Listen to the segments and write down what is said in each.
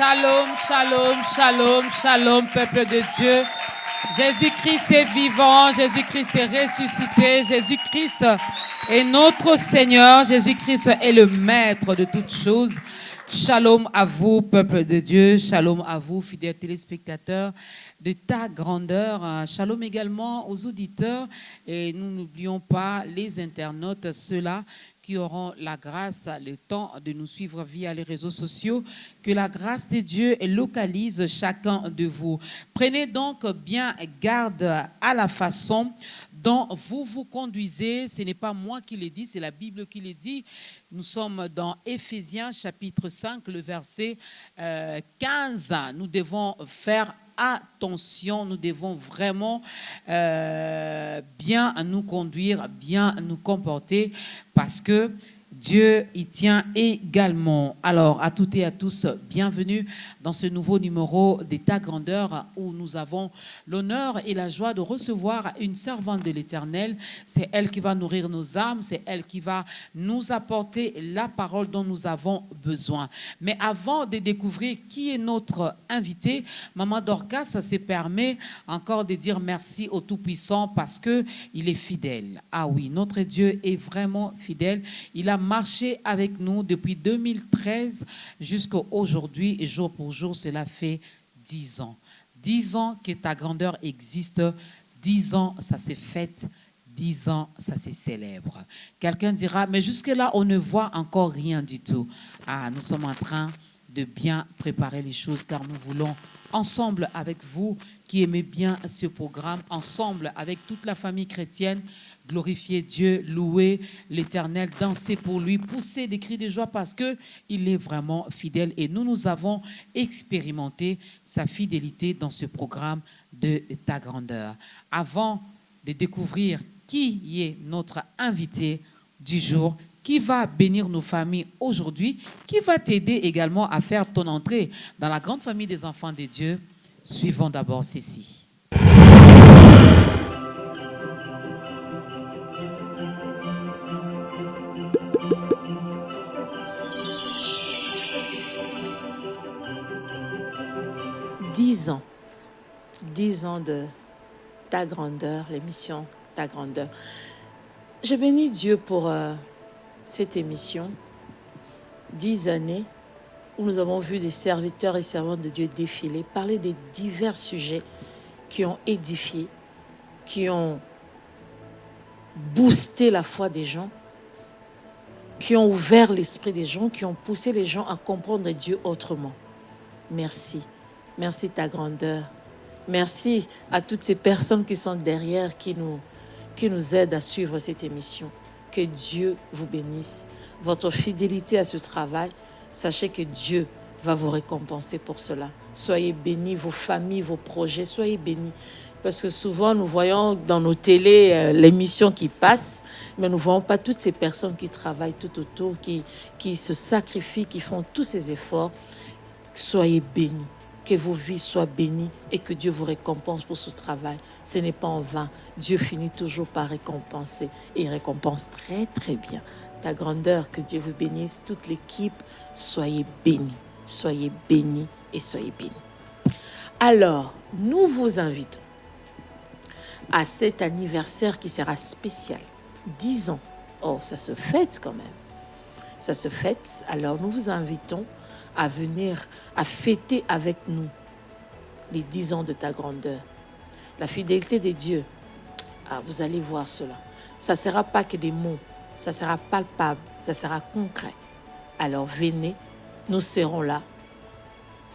Shalom, shalom, shalom, shalom, peuple de Dieu. Jésus-Christ est vivant, Jésus-Christ est ressuscité, Jésus-Christ est notre Seigneur, Jésus-Christ est le maître de toutes choses. Shalom à vous, peuple de Dieu, shalom à vous, fidèles téléspectateurs de ta grandeur, shalom également aux auditeurs et nous n'oublions pas les internautes, ceux-là qui auront la grâce, le temps de nous suivre via les réseaux sociaux. Que la grâce de Dieu localise chacun de vous. Prenez donc bien garde à la façon dont vous vous conduisez. Ce n'est pas moi qui le dis, c'est la Bible qui le dit. Nous sommes dans Éphésiens chapitre 5, le verset 15. Nous devons faire attention, nous devons vraiment bien nous conduire, bien nous comporter parce que Dieu y tient également. Alors, à toutes et à tous, bienvenue dans ce nouveau numéro de Ta Grandeur où nous avons l'honneur et la joie de recevoir une servante de l'Éternel. C'est elle qui va nourrir nos âmes, c'est elle qui va nous apporter la parole dont nous avons besoin. Mais avant de découvrir qui est notre invité, Maman Dorcas se permet encore de dire merci au Tout-Puissant parce qu'il est fidèle. Ah oui, notre Dieu est vraiment fidèle. Il a marché avec nous depuis 2013 jusqu'à aujourd'hui et jour pour jour, cela fait 10 ans. 10 ans que Ta Grandeur existe, 10 ans ça s'est fait, 10 ans ça se célèbre. Quelqu'un dira, mais jusque-là on ne voit encore rien du tout. Ah, nous sommes en train de bien préparer les choses car nous voulons ensemble avec vous qui aimez bien ce programme, ensemble avec toute la famille chrétienne, glorifier Dieu, louer l'Éternel, danser pour lui, pousser des cris de joie parce qu'il est vraiment fidèle et nous avons expérimenté sa fidélité dans ce programme de Ta Grandeur. Avant de découvrir qui est notre invité du jour, qui va bénir nos familles aujourd'hui, qui va t'aider également à faire ton entrée dans la grande famille des enfants de Dieu. Suivons d'abord ceci. Dix ans de Ta Grandeur, l'émission Ta Grandeur. Je bénis Dieu pour cette émission, 10 années où nous avons vu des serviteurs et servantes de Dieu défiler, parler des divers sujets qui ont édifié, qui ont boosté la foi des gens, qui ont ouvert l'esprit des gens, qui ont poussé les gens à comprendre Dieu autrement. Merci. Merci Ta Grandeur. Merci à toutes ces personnes qui sont derrière, qui nous aident à suivre cette émission. Que Dieu vous bénisse. Votre fidélité à ce travail, sachez que Dieu va vous récompenser pour cela. Soyez bénis, vos familles, vos projets, soyez bénis. Parce que souvent, nous voyons dans nos télés l'émission qui passe, mais nous ne voyons pas toutes ces personnes qui travaillent tout autour, qui se sacrifient, qui font tous ces efforts. Soyez bénis. Que vos vies soient bénies et que Dieu vous récompense pour ce travail. Ce n'est pas en vain. Dieu finit toujours par récompenser et il récompense très très bien. Ta Grandeur, que Dieu vous bénisse. Toute l'équipe, soyez bénis. Soyez bénis et soyez bénis. Alors, nous vous invitons à cet anniversaire qui sera spécial. 10 ans. Oh, ça se fête quand même. Ça se fête. Alors, nous vous invitons à venir, à fêter avec nous les 10 ans de Ta Grandeur. La fidélité de Dieu, vous allez voir cela. Ça ne sera pas que des mots, ça sera palpable, ça sera concret. Alors venez, nous serons là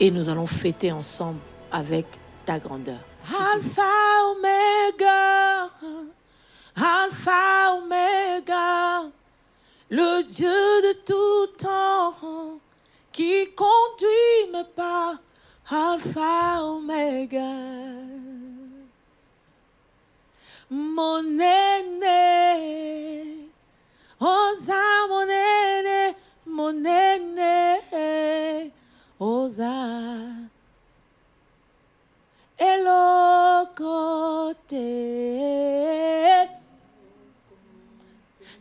et nous allons fêter ensemble avec Ta Grandeur. Alpha, Omega, Alpha, Omega, le Dieu de tout temps, qui conduit mes pas, Alpha, Omega. Mon aîné, Osa, mon aîné, mon aîné, Osa. Hello, côté,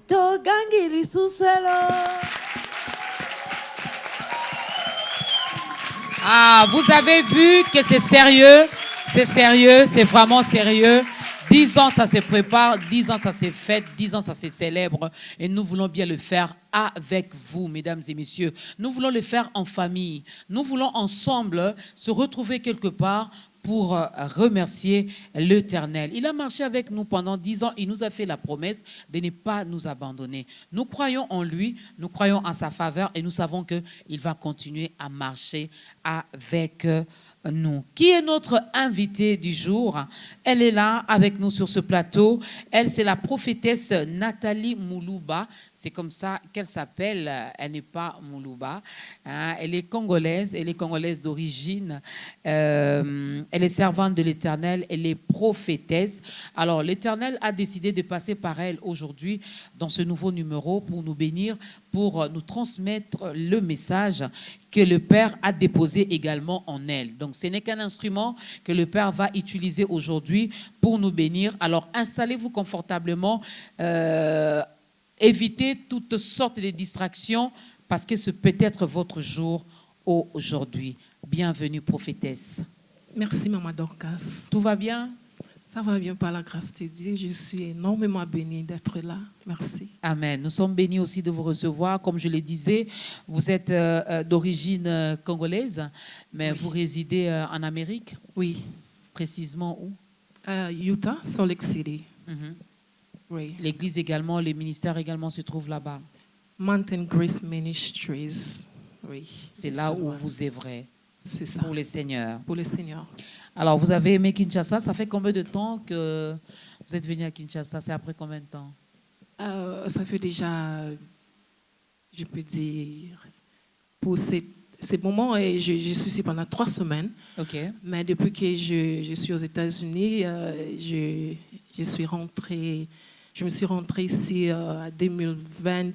Togangili sous selo. Ah, vous avez vu que c'est sérieux, c'est vraiment sérieux. 10 ans, ça se prépare, 10 ans, ça se fête, 10 ans, ça se célèbre. Et nous voulons bien le faire avec vous, mesdames et messieurs. Nous voulons le faire en famille. Nous voulons ensemble se retrouver quelque part pour remercier l'Éternel. Il a marché avec nous pendant 10 ans. Il nous a fait la promesse de ne pas nous abandonner. Nous croyons en lui, nous croyons en sa faveur et nous savons qu'il va continuer à marcher avec nous. Qui est notre invitée du jour? Elle est là avec nous sur ce plateau. Elle, c'est la prophétesse Nathalie Moulouba. C'est comme ça qu'elle s'appelle. Elle n'est pas Moulouba. Hein? Elle est congolaise d'origine. Elle est servante de l'Éternel. Elle est prophétesse. Alors, l'Éternel a décidé de passer par elle aujourd'hui dans ce nouveau numéro pour nous bénir, pour nous transmettre le message que le Père a déposé également en elle. Donc, ce n'est qu'un instrument que le Père va utiliser aujourd'hui pour nous bénir. Alors, installez-vous confortablement, évitez toutes sortes de distractions parce que ce peut être votre jour aujourd'hui. Bienvenue, prophétesse. Merci, Maman Dorcas. Tout va bien? Ça va bien par la grâce de Dieu. Je suis énormément bénie d'être là. Merci. Amen. Nous sommes bénis aussi de vous recevoir. Comme je le disais, vous êtes d'origine congolaise, mais oui, vous résidez en Amérique? Oui. Précisément où? Utah, Salt Lake City. Oui. L'église également, les ministères également se trouvent là-bas. Mountain Grace Ministries. Oui. C'est là où vous œuvrez. C'est ça. Pour le Seigneur. Pour le Seigneur. Alors, vous avez aimé Kinshasa. Ça fait combien de temps que vous êtes venu à Kinshasa? C'est après combien de temps? Ça fait déjà, je peux dire, pour ces moments, je suis ici pendant 3 semaines. OK. Mais depuis que je suis aux États-Unis, je me suis rentrée ici en 2020.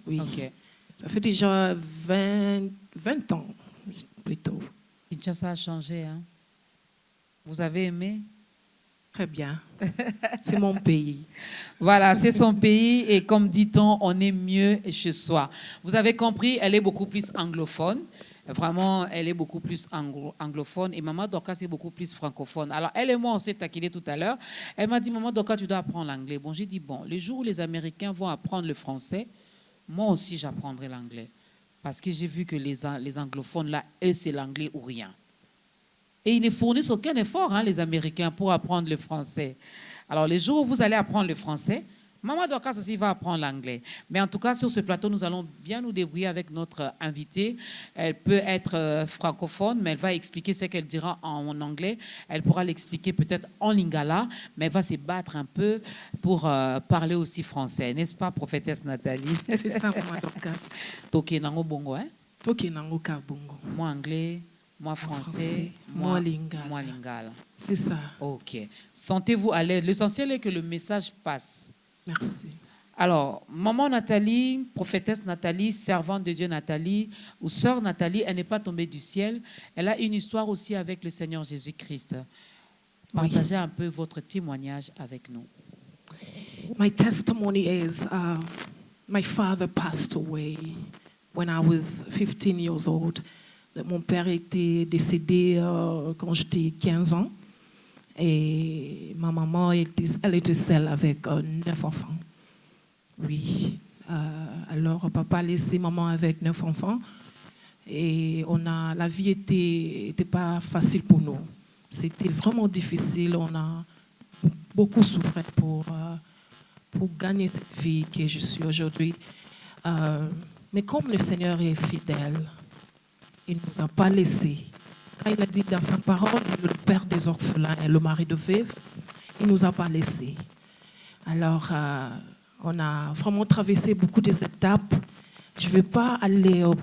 Oui. OK. Ça fait déjà 20 ans, plutôt. Kinshasa a changé, hein? Vous avez aimé? Très bien. C'est mon pays. Voilà, c'est son pays et comme dit-on, on est mieux chez soi. Vous avez compris, elle est beaucoup plus anglophone. Vraiment, elle est beaucoup plus anglophone et Maman Dorcas est beaucoup plus francophone. Alors, elle et moi, on s'est taquinés tout à l'heure. Elle m'a dit, Maman Dorcas, tu dois apprendre l'anglais. Bon, j'ai dit, bon, le jour où les Américains vont apprendre le français, moi aussi, j'apprendrai l'anglais. Parce que j'ai vu que les anglophones, là, eux, c'est l'anglais ou rien. Et ils ne fournissent aucun effort, hein, les Américains, pour apprendre le français. Alors, les jours où vous allez apprendre le français, Maman Dorcas aussi va apprendre l'anglais. Mais en tout cas, sur ce plateau, nous allons bien nous débrouiller avec notre invitée. Elle peut être francophone, mais elle va expliquer ce qu'elle dira en anglais. Elle pourra l'expliquer peut-être en lingala, mais elle va se battre un peu pour parler aussi français. N'est-ce pas, prophétesse Nathalie? C'est ça, Maman Dorcas. Toké nango bongo, hein? Toké nango ka bongo. Moi anglais, moi français, moi lingala. C'est ça. Ok. Sentez-vous à l'aise. L'essentiel est que le message passe. Merci. Alors, Maman Nathalie, prophétesse Nathalie, servante de Dieu Nathalie, ou sœur Nathalie, elle n'est pas tombée du ciel. Elle a une histoire aussi avec le Seigneur Jésus-Christ. Partagez un peu votre témoignage avec nous. My testimony is my father passed away when I was 15 years old. Mon père était décédé quand j'étais 15 ans. Et ma maman, elle était seule avec 9 enfants. Oui. Alors, papa a laissé maman avec 9 enfants. Et la vie était pas facile pour nous. C'était vraiment difficile. On a beaucoup souffert pour gagner cette vie que je suis aujourd'hui. Mais comme le Seigneur est fidèle, il ne nous a pas laissés. Quand il a dit dans sa parole, le père des orphelins et le mari de veuve, il ne nous a pas laissés. Alors, on a vraiment traversé beaucoup d'étapes. Je ne vais pas aller en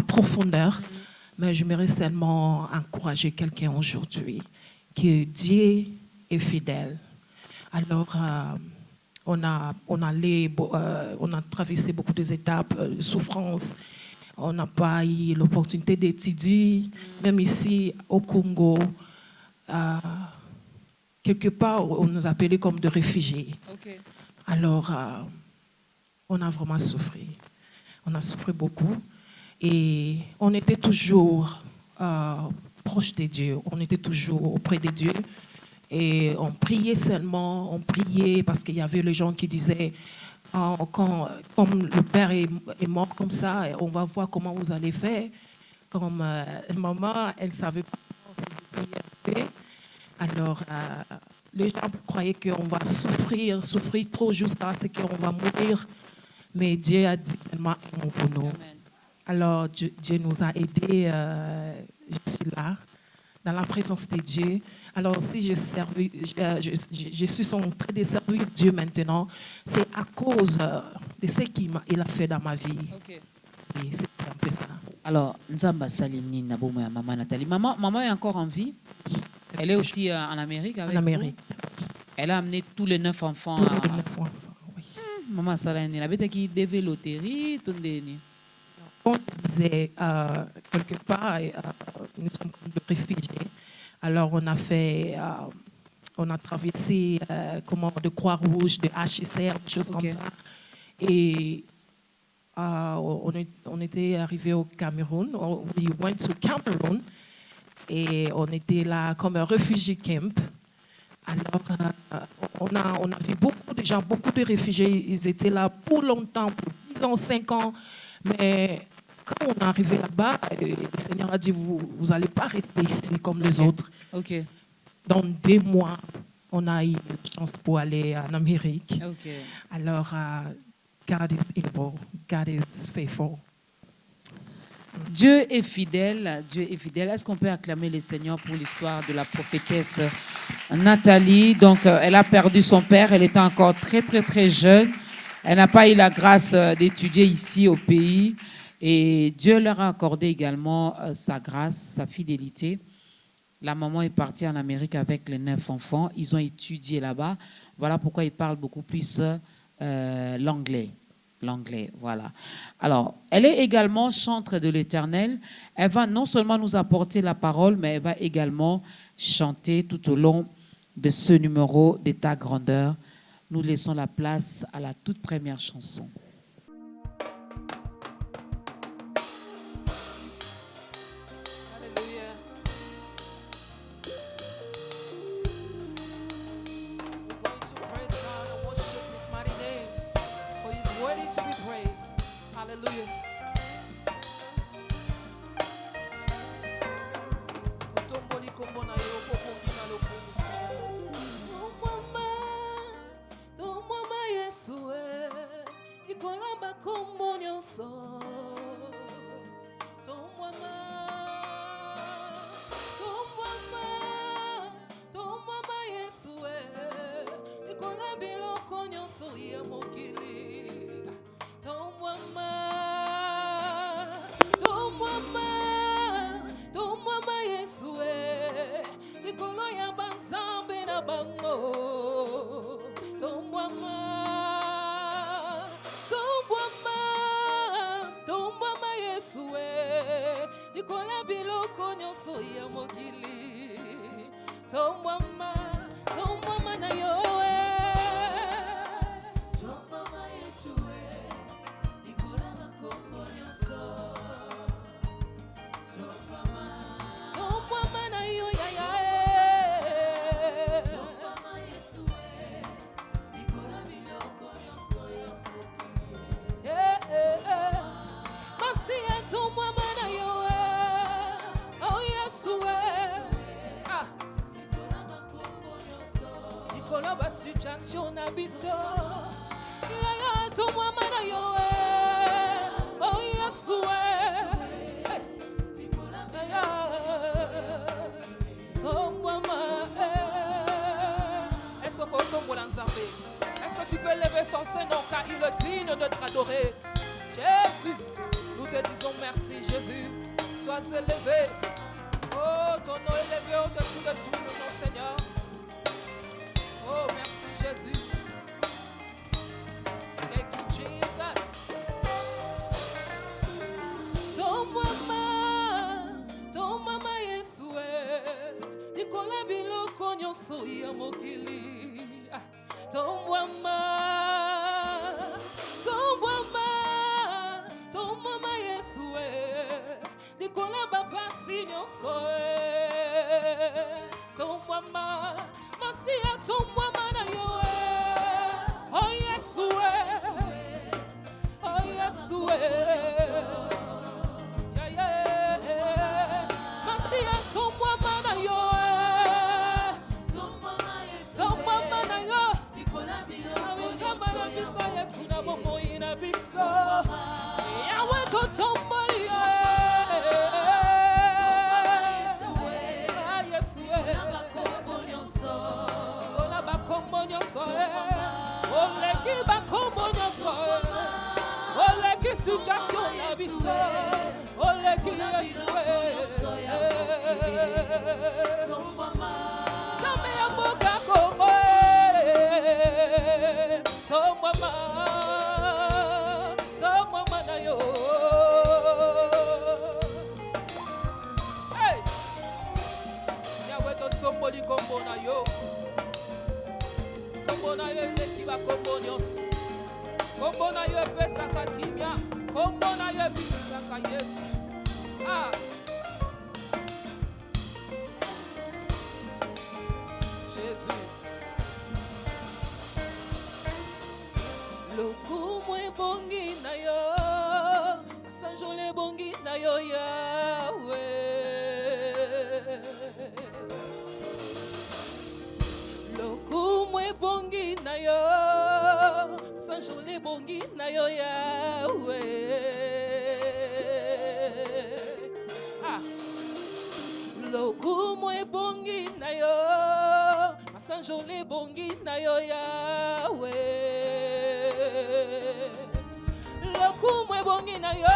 profondeur, mais j'aimerais seulement encourager quelqu'un aujourd'hui, que Dieu est fidèle. Alors, on a traversé beaucoup d'étapes, souffrances. On n'a pas eu l'opportunité d'étudier, même ici au Congo. Quelque part, on nous appelait comme des réfugiés. Okay. Alors, on a vraiment souffert. On a souffert beaucoup. Et on était toujours proche de Dieu, on était toujours auprès de Dieu. Et on priait seulement, on priait parce qu'il y avait les gens qui disaient, comme le père est mort comme ça, on va voir comment vous allez faire. Comme maman, elle ne savait pas prier un peu. Alors, les gens croyaient qu'on va souffrir trop jusqu'à ce qu'on va mourir. Mais Dieu a dit tellement aimons pour nous. Amen. Alors, Dieu nous a aidés. Je suis là, dans la présence de Dieu. Alors, si je suis en train de servir Dieu maintenant, c'est à cause de ce qu'il a fait dans ma vie. Ok. Et c'est un peu ça. Alors, Nzamba Salini Nabomo et maman Nathalie. Maman est encore en vie. Elle est aussi en Amérique avec En Amérique. vous. Elle a amené tous les 9 enfants. Tous les 9 enfants, oui. Maman Salini, la bête qui devait loterie, tout déni. On disait quelque part, nous sommes comme des réfugiés. Alors on a traversé de Croix-Rouge, de HCR, des choses comme ça. Et on était arrivé au Cameroun. We went to Cameroon. Et on était là comme un refugee camp. Alors, on a vu beaucoup de gens, beaucoup de réfugiés. Ils étaient là pour longtemps, pour 10 ans, 5 ans. Mais quand on est arrivé là-bas, le Seigneur a dit, vous n'allez pas rester ici comme les autres. Ok. Dans 2 mois, on a eu la chance pour aller en Amérique. Ok. Alors, God is able, God is faithful. Dieu est fidèle, Dieu est fidèle. Est-ce qu'on peut acclamer le Seigneur pour l'histoire de la prophétesse Nathalie? Donc, elle a perdu son père, elle était encore très, très, très jeune. Elle n'a pas eu la grâce d'étudier ici au pays. Et Dieu leur a accordé également sa grâce, sa fidélité. La maman est partie en Amérique avec les 9 enfants. Ils ont étudié là-bas. Voilà pourquoi ils parlent beaucoup plus l'anglais. L'anglais, voilà. Alors, elle est également chantre de l'Éternel. Elle va non seulement nous apporter la parole, mais elle va également chanter tout au long de ce numéro de ta grandeur. Nous laissons la place à la toute première chanson. Est-ce que tu peux lever son Saint-Nom car il est digne de t'adorer? Jésus, nous te disons merci, Jésus. Sois élevé. Oh, ton nom est élevé au-dessus de tout le nom, Seigneur. Oh, merci, Jésus. Thank you, Jesus. Ton mama Yesue, Nikola biloko nyonso ya mokili. Ton mama Yesue. Likola bapasi nyonso tomwama masia tomwama na yo oh Yesu oh Yesu yeah yeah masia tomwama na yo tomwama na yo Likola biloko na bisa Yesu na bomoi na bisa Yawe to tomari situation la vie ole ki Yesu Zame ya boka Kongo to mama na yo hey Yawe to somebody kombo na yo leki ba kombo nyos kombo na yo pesaka kimia kombo na yo bisaka Yesu ah Jésus lokumwe bongi na yo sanjole bongi na yo Yahweh lokumwe bongi na yo sanjole bongi na yo Yahweh ah lokumwe bongi na yo sanjole bongi na yo Yahweh lokumwe bongi na yo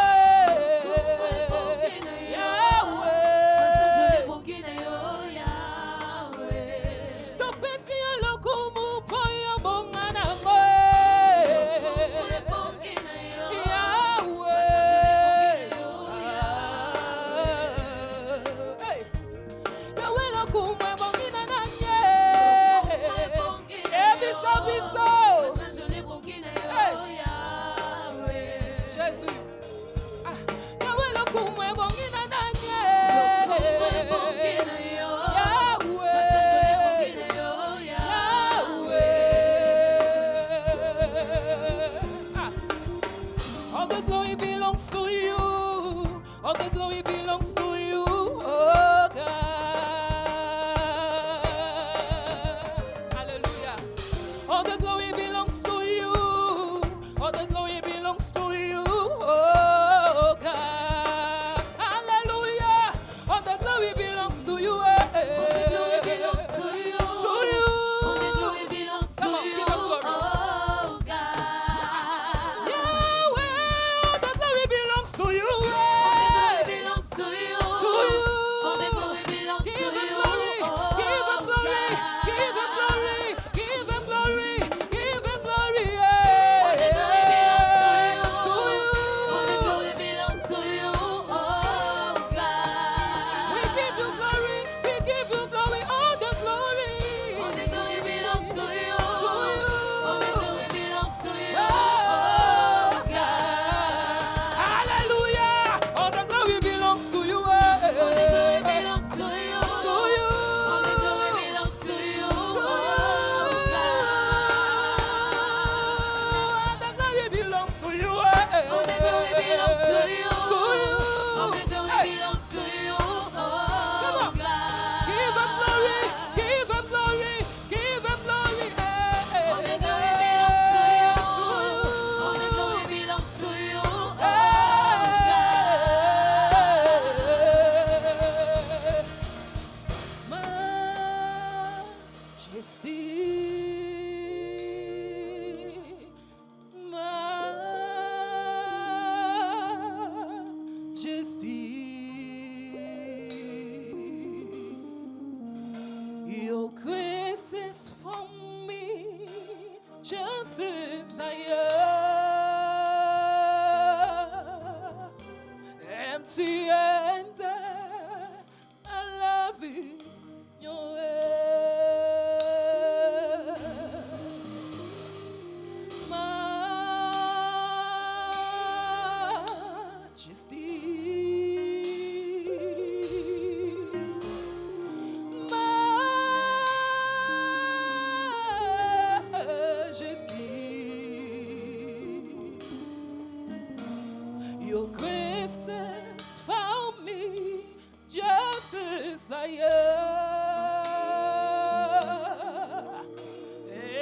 Jesus found me just as I am,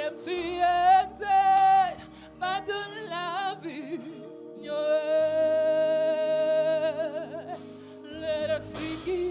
empty-handed, but the love in your hand. Let us begin.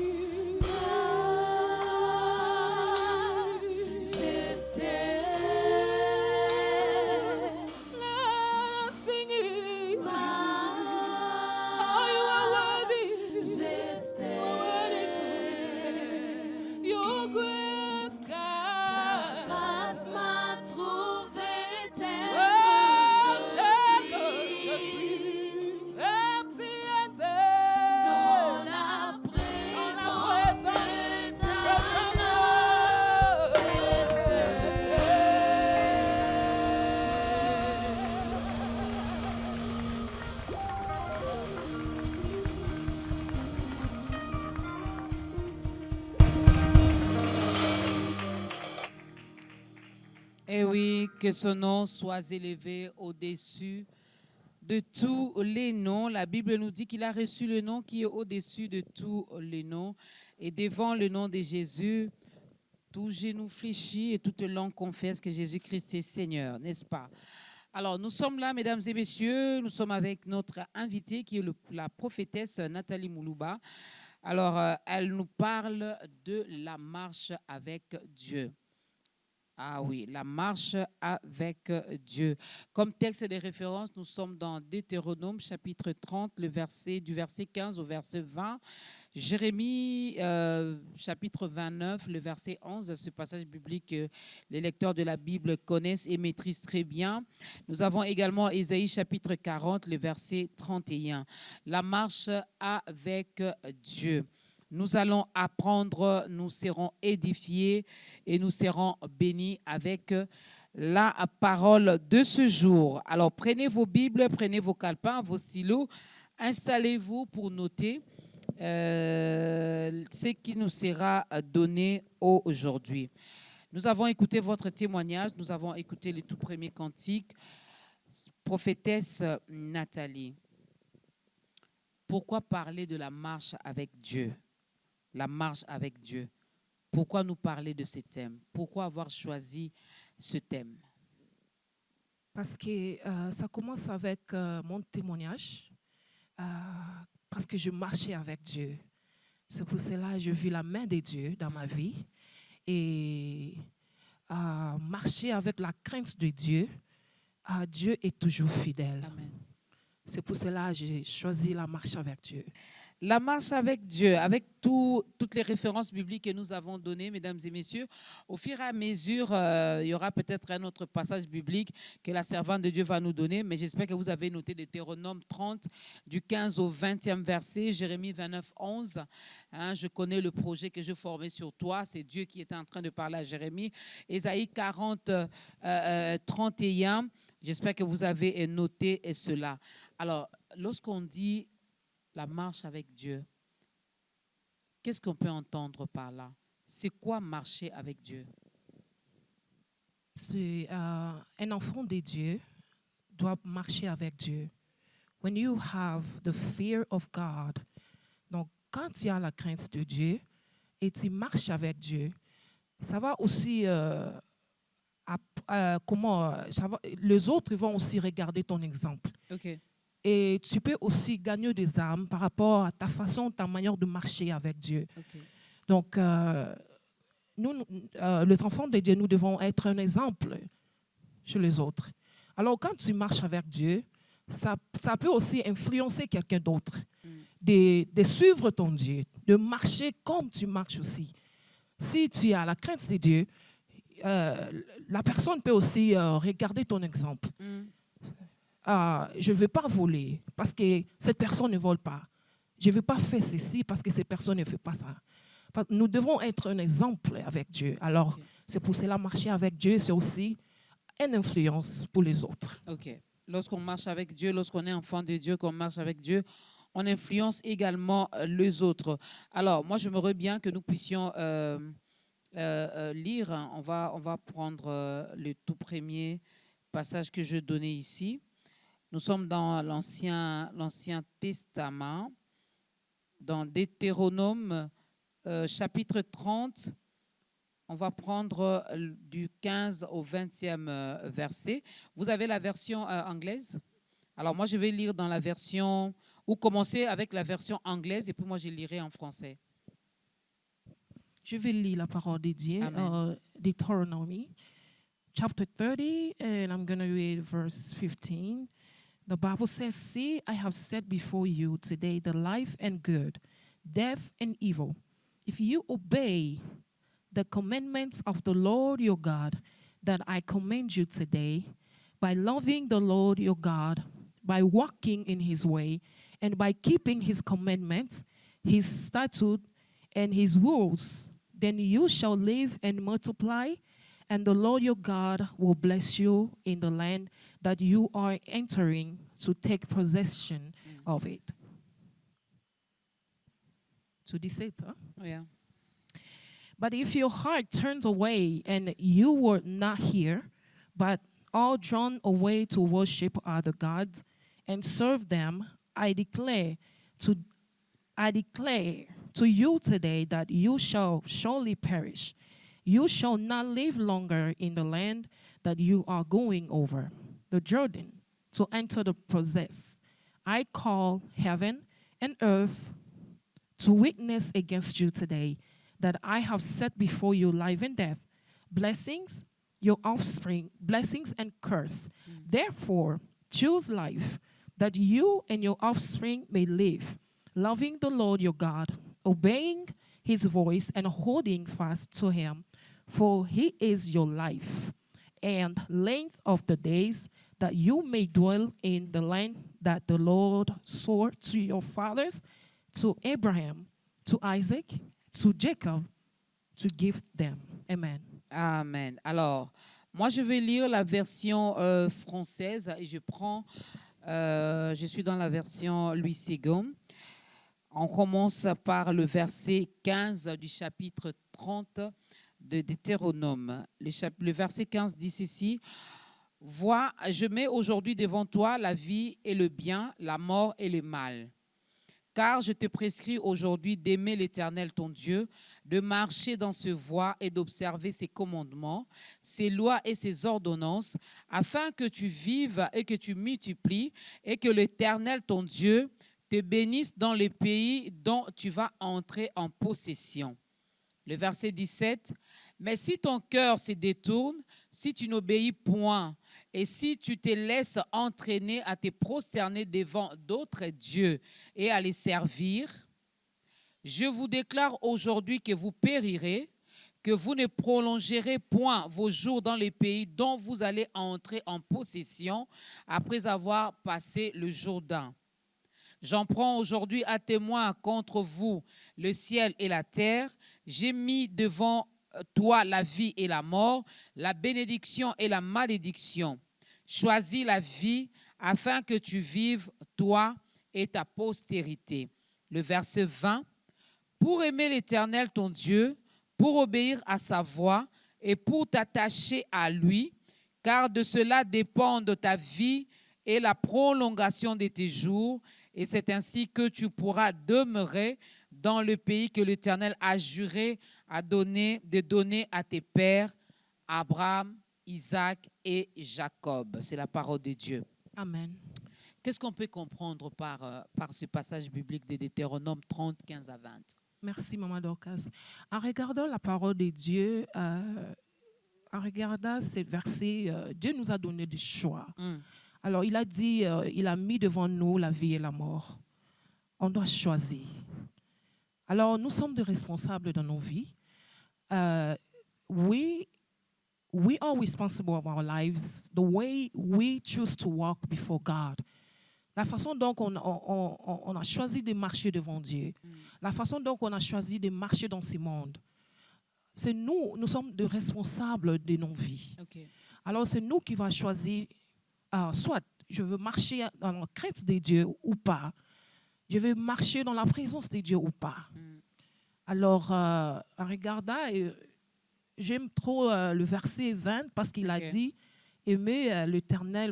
Et oui, que son nom soit élevé au-dessus de tous les noms. La Bible nous dit qu'il a reçu le nom qui est au-dessus de tous les noms. Et devant le nom de Jésus, tout genou fléchit et toute langue confesse que Jésus-Christ est Seigneur, n'est-ce pas? Alors, nous sommes là, mesdames et messieurs. Nous sommes avec notre invitée qui est la prophétesse Nathalie Moulouba. Alors, elle nous parle de la marche avec Dieu. Ah oui, la marche avec Dieu. Comme texte de référence, nous sommes dans Deutéronome, chapitre 30, du verset 15 au verset 20. Jérémie, chapitre 29, le verset 11, ce passage biblique que les lecteurs de la Bible connaissent et maîtrisent très bien. Nous avons également Ésaïe, chapitre 40, le verset 31. La marche avec Dieu. Nous allons apprendre, nous serons édifiés et nous serons bénis avec la parole de ce jour. Alors, prenez vos Bibles, prenez vos calepins, vos stylos, installez-vous pour noter ce qui nous sera donné aujourd'hui. Nous avons écouté votre témoignage, nous avons écouté les tout premiers cantiques. Prophétesse Nathalie, pourquoi parler de la marche avec Dieu? La marche avec Dieu. Pourquoi nous parler de ce thème? Pourquoi avoir choisi ce thème? Parce que ça commence avec mon témoignage, parce que je marchais avec Dieu. C'est pour cela que je vis la main de Dieu dans ma vie. Et marcher avec la crainte de Dieu, Dieu est toujours fidèle. Amen. C'est pour cela que j'ai choisi la marche avec Dieu. La marche avec Dieu, avec toutes les références bibliques que nous avons données, mesdames et messieurs, au fur et à mesure, il y aura peut-être un autre passage biblique que la servante de Dieu va nous donner, mais j'espère que vous avez noté Deutéronome 30, du 15 au 20e verset, Jérémie 29, 11. Je connais le projet que je formais sur toi, c'est Dieu qui était en train de parler à Jérémie. Ésaïe 40, 31, j'espère que vous avez noté cela. Alors, lorsqu'on dit la marche avec Dieu, qu'est-ce qu'on peut entendre par là? C'est quoi marcher avec Dieu? C'est un enfant de Dieu doit marcher avec Dieu. When you have the fear of God, donc quand tu as la crainte de Dieu et tu marches avec Dieu, ça va aussi les autres vont aussi regarder ton exemple. Ok. Et tu peux aussi gagner des âmes par rapport à ta façon, ta manière de marcher avec Dieu. Okay. Donc, nous, les enfants de Dieu, nous devons être un exemple chez les autres. Alors, quand tu marches avec Dieu, ça peut aussi influencer quelqu'un d'autre, de suivre ton Dieu, de marcher comme tu marches aussi. Si tu as la crainte de Dieu, la personne peut aussi regarder ton exemple. Je ne veux pas voler parce que cette personne ne vole pas. Je ne veux pas faire ceci parce que cette personne ne fait pas ça. Nous devons être un exemple avec Dieu. Alors, c'est pour cela marcher avec Dieu, c'est aussi une influence pour les autres. Ok. Lorsqu'on marche avec Dieu, lorsqu'on est enfant de Dieu, qu'on marche avec Dieu, on influence également les autres. Alors, moi, j'aimerais bien que nous puissions lire. On va prendre le tout premier passage que je donnais ici. Nous sommes dans l'Ancien Testament. dans Deutéronome chapitre 30. On va prendre du 15 au 20e verset. Vous avez la version anglaise? Alors moi, je vais lire dans la version, ou commencer avec la version anglaise, et puis moi, je lirai en français. Je vais lire la parole de Dieu, Deuteronomy, chapter 30, and I'm going to read verse 15. The Bible says, "See, I have set before you today the life and good, death and evil. If you obey the commandments of the Lord your God that I command you today, by loving the Lord your God, by walking in his way, and by keeping his commandments, his statutes, and his rules, then you shall live and multiply, and the Lord your God will bless you in the land that you are entering to take possession of it." So this it, huh? Yeah. But if your heart turns away and you were not here, but all drawn away to worship other gods and serve them, I declare to you today that you shall surely perish. You shall not live longer in the land that you are going over, the Jordan, to enter the possess. I call heaven and earth to witness against you today that I have set before you life and death, blessings, your offspring, blessings and curse. Therefore, choose life, that you and your offspring may live, loving the Lord your God, obeying his voice and holding fast to him, for he is your life and length of the days, that you may dwell in the land that the Lord swore to your fathers, to Abraham, to Isaac, to Jacob, to give them. Amen. Amen. Alors, moi, je vais lire la version française et je suis dans la version Louis Segom. On commence par le verset 15 du chapitre 30 de Deutéronome. Le verset 15 dit ceci: « Vois, je mets aujourd'hui devant toi la vie et le bien, la mort et le mal. Car je te prescris aujourd'hui d'aimer l'Éternel ton Dieu, de marcher dans ses voies et d'observer ses commandements, ses lois et ses ordonnances, afin que tu vives et que tu multiplies, et que l'Éternel ton Dieu te bénisse dans les pays dont tu vas entrer en possession. » Le verset 17, « Mais si ton cœur se détourne, si tu n'obéis point, et si tu te laisses entraîner à te prosterner devant d'autres dieux et à les servir, je vous déclare aujourd'hui que vous périrez, que vous ne prolongerez point vos jours dans les pays dont vous allez entrer en possession après avoir passé le Jourdain. J'en prends aujourd'hui à témoin contre vous le ciel et la terre. J'ai mis devant toi la vie et la mort, la bénédiction et la malédiction. Choisis la vie afin que tu vives, toi et ta postérité. » Le verset 20. « Pour aimer l'Éternel ton Dieu, pour obéir à sa voix et pour t'attacher à lui, car de cela dépendent ta vie et la prolongation de tes jours, et c'est ainsi que tu pourras demeurer dans le pays que l'Éternel a juré de donner à tes pères, Abraham, Isaac et Jacob. » C'est la parole de Dieu. Amen. Qu'est-ce qu'on peut comprendre par ce passage biblique de Deutéronome 30, 15 à 20? Merci, Maman Dorcas. En regardant la parole de Dieu, en regardant ces versets, Dieu nous a donné des choix. Alors, il a dit, il a mis devant nous la vie et la mort. On doit choisir. Alors, nous sommes des responsables dans nos vies. We are responsible of our lives, the way we choose to walk before God. La façon dont on a choisi de marcher devant Dieu, la façon dont on a choisi de marcher dans ce monde, c'est nous sommes des responsables de nos vies. Okay. Alors, c'est nous qui va choisir, soit je veux marcher dans la crainte de Dieu ou pas, je veux marcher dans la présence de Dieu ou pas. Alors, en regardant, j'aime trop le verset 20 parce qu'il a dit, aimez l'Éternel,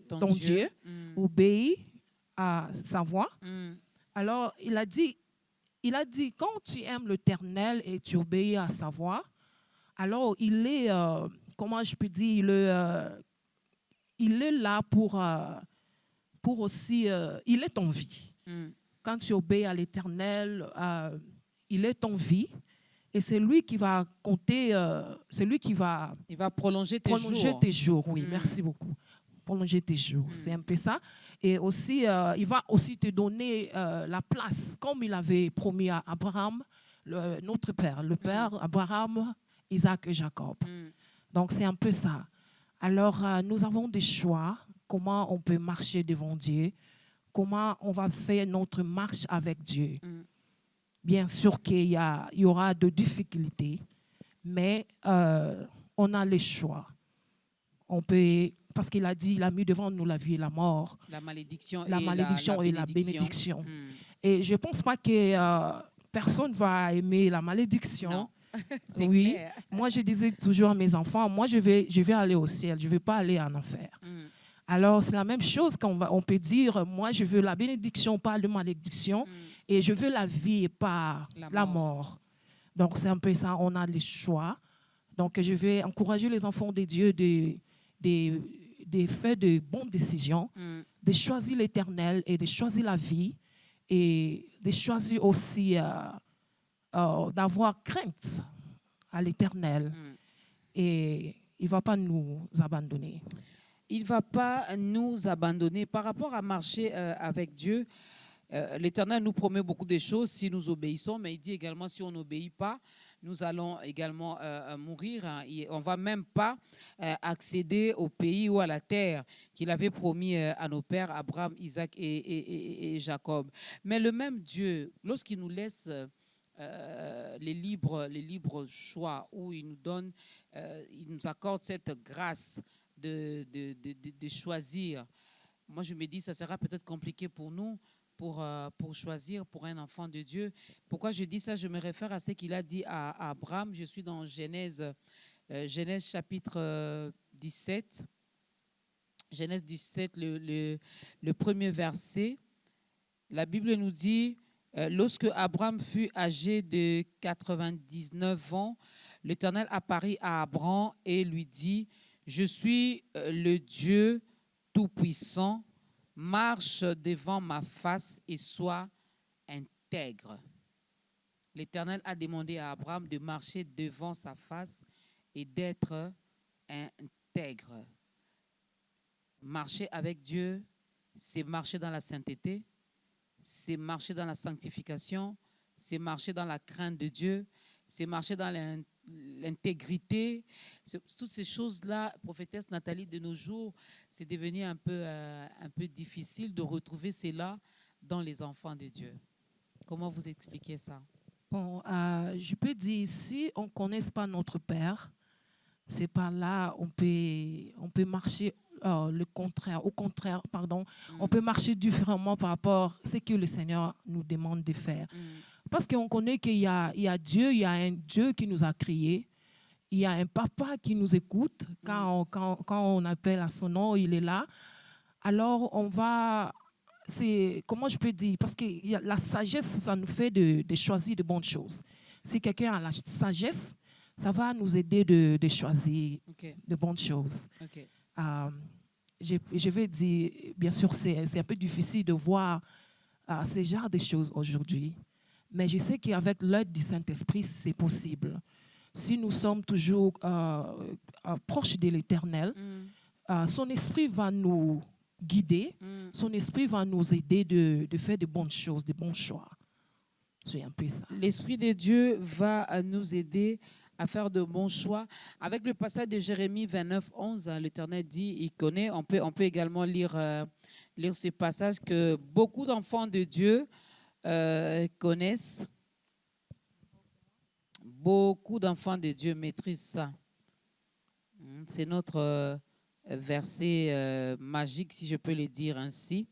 ton Dieu, obéis à sa voix, Alors, il a dit, quand tu aimes l'Éternel et tu obéis à sa voix, alors il est, comment je peux dire, il est là pour aussi, il est en vie. Quand tu obéis à l'Éternel, il est en vie. Et c'est lui qui va compter, c'est lui qui va Il va prolonger tes prolonger jours. tes jours. Oui, merci beaucoup. Prolonger tes jours, c'est un peu ça. Et aussi, il va aussi te donner la place, comme il avait promis à Abraham, notre père, le père Abraham, Isaac et Jacob. Donc, c'est un peu ça. Alors, nous avons des choix, comment on peut marcher devant Dieu, comment on va faire notre marche avec Dieu. Bien sûr qu'il y aura de difficultés, mais on a les choix. On peut, parce qu'il a dit, il a mis devant nous la vie et la mort, La malédiction, la malédiction et la bénédiction. Mm. Et je ne pense pas que personne va aimer la malédiction. Non. C'est Oui, clair. moi je disais toujours à mes enfants, moi je vais aller au ciel, je ne vais pas aller en enfer. Alors c'est la même chose on peut dire, moi je veux la bénédiction, pas la malédiction, et je veux la vie et pas la mort. Donc c'est un peu ça, on a les choix. Donc je vais encourager les enfants de Dieu de faire de bonnes décisions, de choisir l'Éternel et de choisir la vie et de choisir aussi d'avoir crainte à l'Éternel. Et il ne va pas nous abandonner. Il ne va pas nous abandonner. Par rapport à marcher avec Dieu, l'Éternel nous promet beaucoup de choses si nous obéissons, mais il dit également si on n'obéit pas, nous allons également mourir. Hein. On ne va même pas accéder au pays ou à la terre qu'il avait promis à nos pères, Abraham, Isaac et Jacob. Mais le même Dieu, lorsqu'il nous laisse les libres choix, où il nous donne, il nous accorde cette grâce de choisir. Moi, je me dis, ça sera peut-être compliqué pour nous, pour choisir pour un enfant de Dieu. Pourquoi je dis ça? Je me réfère à ce qu'il a dit à Abraham. Je suis dans Genèse chapitre 17. Genèse 17, le premier verset. La Bible nous dit, lorsque Abraham fut âgé de 99 ans, l'Éternel apparut à Abraham et lui dit, je suis le Dieu Tout-Puissant, marche devant ma face et sois intègre. L'Éternel a demandé à Abraham de marcher devant sa face et d'être intègre. Marcher avec Dieu, c'est marcher dans la sainteté, c'est marcher dans la sanctification, c'est marcher dans la crainte de Dieu, c'est marcher dans l'intégrité. Toutes ces choses-là, prophétesse Nathalie, de nos jours, c'est devenu un peu difficile de retrouver cela dans les enfants de Dieu. Comment vous expliquez ça? Bon, je peux dire, si on ne connaît pas notre Père, c'est par là on peut marcher au contraire, on peut marcher différemment par rapport à ce que le Seigneur nous demande de faire. Parce qu'on connaît qu'il y a Dieu, il y a un Dieu qui nous a créés, il y a un papa qui nous écoute. Quand on appelle à son nom, il est là. Alors, comment je peux dire? Parce que la sagesse, ça nous fait de choisir de bonnes choses. Si quelqu'un a la sagesse, ça va nous aider de choisir de bonnes choses. Okay. Je vais dire, bien sûr, c'est un peu difficile de voir ce genre de choses aujourd'hui. Mais je sais qu'avec l'aide du Saint-Esprit, c'est possible. Si nous sommes toujours proches de l'Éternel, son esprit va nous guider, son esprit va nous aider de faire de bonnes choses, de bons choix. C'est un peu ça. L'Esprit de Dieu va nous aider à faire de bons choix. Avec le passage de Jérémie 29, 11, l'Éternel dit, il connaît, on peut également lire ces passages que beaucoup d'enfants de Dieu connaissent. Beaucoup d'enfants de Dieu maîtrisent ça. C'est notre verset magique, si je peux le dire ainsi.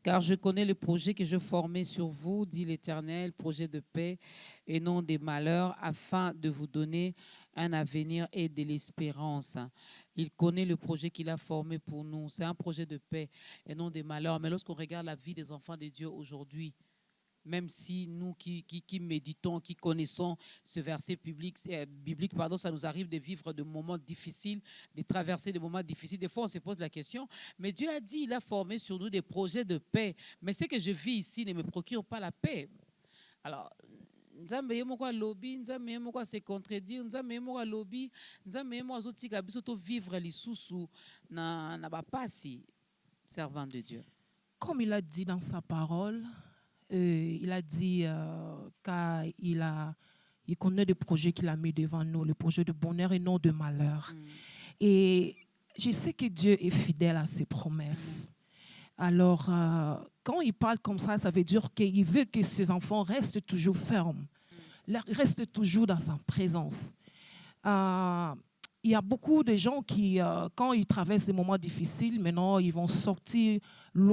Car je connais le projet que je formais sur vous, dit l'Éternel, projet de paix et non des malheurs, afin de vous donner un avenir et de l'espérance. Il connaît le projet qu'il a formé pour nous. C'est un projet de paix et non des malheurs. Mais lorsqu'on regarde la vie des enfants de Dieu aujourd'hui, même si nous qui méditons, qui connaissons ce verset biblique, pardon, ça nous arrive de vivre de moments difficiles, de traverser des moments difficiles. Des fois, on se pose la question, mais Dieu a dit, il a formé sur nous des projets de paix. Mais ce que je vis ici ne me procure pas la paix. Alors, nzambe ye moko alobi, nzambe ye moko se contredire, nzambe ye moko alobi, nzambe ye moko azotika biso to vivre lisusu na bapasi, servant de Dieu. Comme il a dit dans sa parole, il a dit qu'il connaît des projets qu'il a mis devant nous, le projet de bonheur et non de malheur. Et je sais que Dieu est fidèle à ses promesses. Alors, quand il parle comme ça veut dire qu'il veut que ses enfants restent toujours fermes, restent toujours dans sa présence. Il y a beaucoup de gens qui, quand ils traversent des moments difficiles, maintenant, ils vont sortir,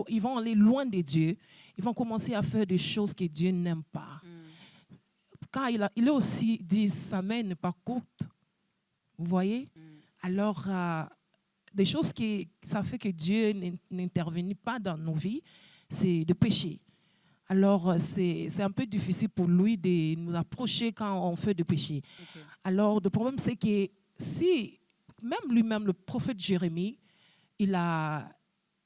ils vont aller loin de Dieu. Ils vont commencer à faire des choses que Dieu n'aime pas. Quand il a aussi dit, sa main n'est pas courte. Vous voyez? Alors, des choses qui ça fait que Dieu n'intervenit pas dans nos vies, c'est de pécher. Alors, c'est un peu difficile pour lui de nous approcher quand on fait du péché. Okay. Alors, le problème, c'est que si, même lui-même, le prophète Jérémie, il avait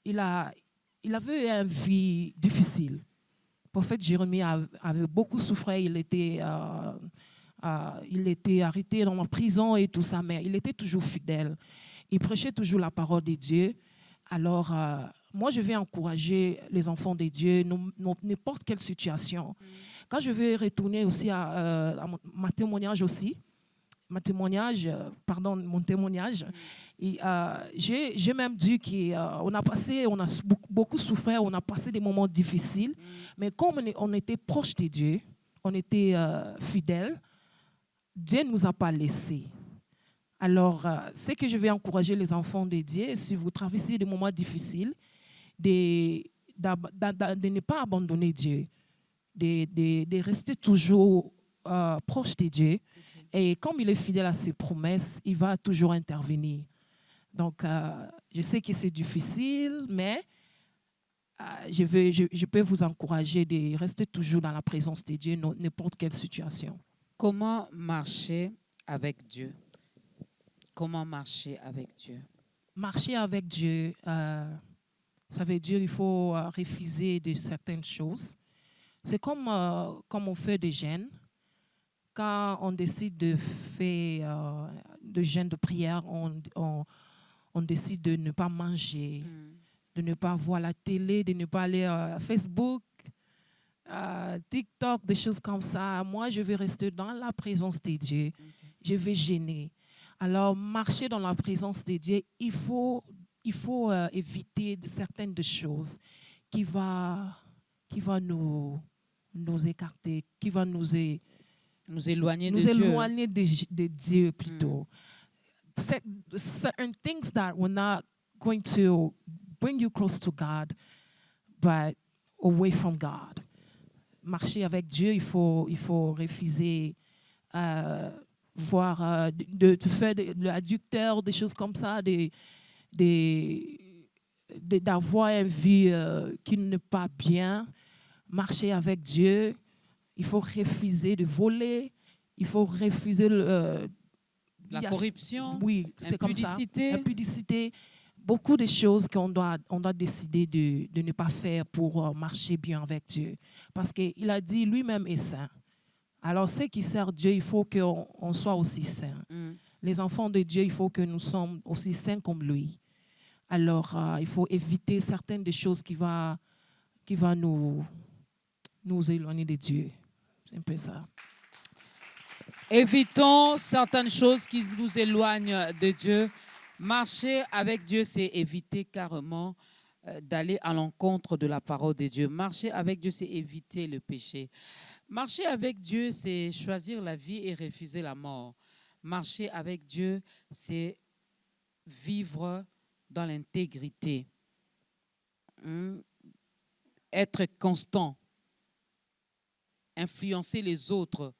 une vie difficile. Le prophète Jérémie avait beaucoup souffert, il était arrêté dans la prison et tout ça, mais il était toujours fidèle. Il prêchait toujours la parole de Dieu. Alors, moi, je vais encourager les enfants de Dieu, n'importe quelle situation. Quand je vais retourner aussi à mon témoignage aussi, mon témoignage. Et, j'ai même dit qu'on a beaucoup souffert, on a passé des moments difficiles, mais comme on était proche de Dieu, on était fidèles, Dieu ne nous a pas laissés. Alors, c'est que je vais encourager les enfants de Dieu, si vous traversez des moments difficiles, de ne pas abandonner Dieu, de rester toujours proche de Dieu. Et comme il est fidèle à ses promesses, il va toujours intervenir. Donc, je sais que c'est difficile, mais je peux vous encourager de rester toujours dans la présence de Dieu, n'importe quelle situation. Comment marcher avec Dieu? Comment marcher avec Dieu? Marcher avec Dieu, ça veut dire qu'il faut refuser de certaines choses. C'est comme on fait des jeûnes. Quand on décide de faire de jeûne de prière, on décide de ne pas manger, de ne pas voir la télé, de ne pas aller à Facebook, TikTok, des choses comme ça. Moi, je vais rester dans la présence de Dieu. Okay. Je vais jeûner. Alors, marcher dans la présence de Dieu, il faut éviter certaines choses qui va nous écarter, qui va nous éloigner de Dieu plutôt. Certain things that were not going to bring you close to God, but away from God. Marcher avec Dieu, il faut refuser de faire de l'adducteur, des choses comme ça, d'avoir une vie qui n'est pas bien. Marcher avec Dieu, il faut refuser de voler, il faut refuser la corruption, oui, c'est comme ça, impudicité, beaucoup de choses qu'on doit décider de ne pas faire pour marcher bien avec Dieu. Parce qu'il a dit lui-même est saint. Alors, ceux qui servent Dieu, il faut qu'on soit aussi saints. Les enfants de Dieu, il faut que nous sommes aussi saints comme lui. Alors, il faut éviter certaines des choses qui va nous éloigner de Dieu. C'est un peu ça. Évitons certaines choses qui nous éloignent de Dieu. Marcher avec Dieu, c'est éviter carrément d'aller à l'encontre de la parole de Dieu. Marcher avec Dieu, c'est éviter le péché. Marcher avec Dieu, c'est choisir la vie et refuser la mort. Marcher avec Dieu, c'est vivre dans l'intégrité. Être constant. Influencer les autres.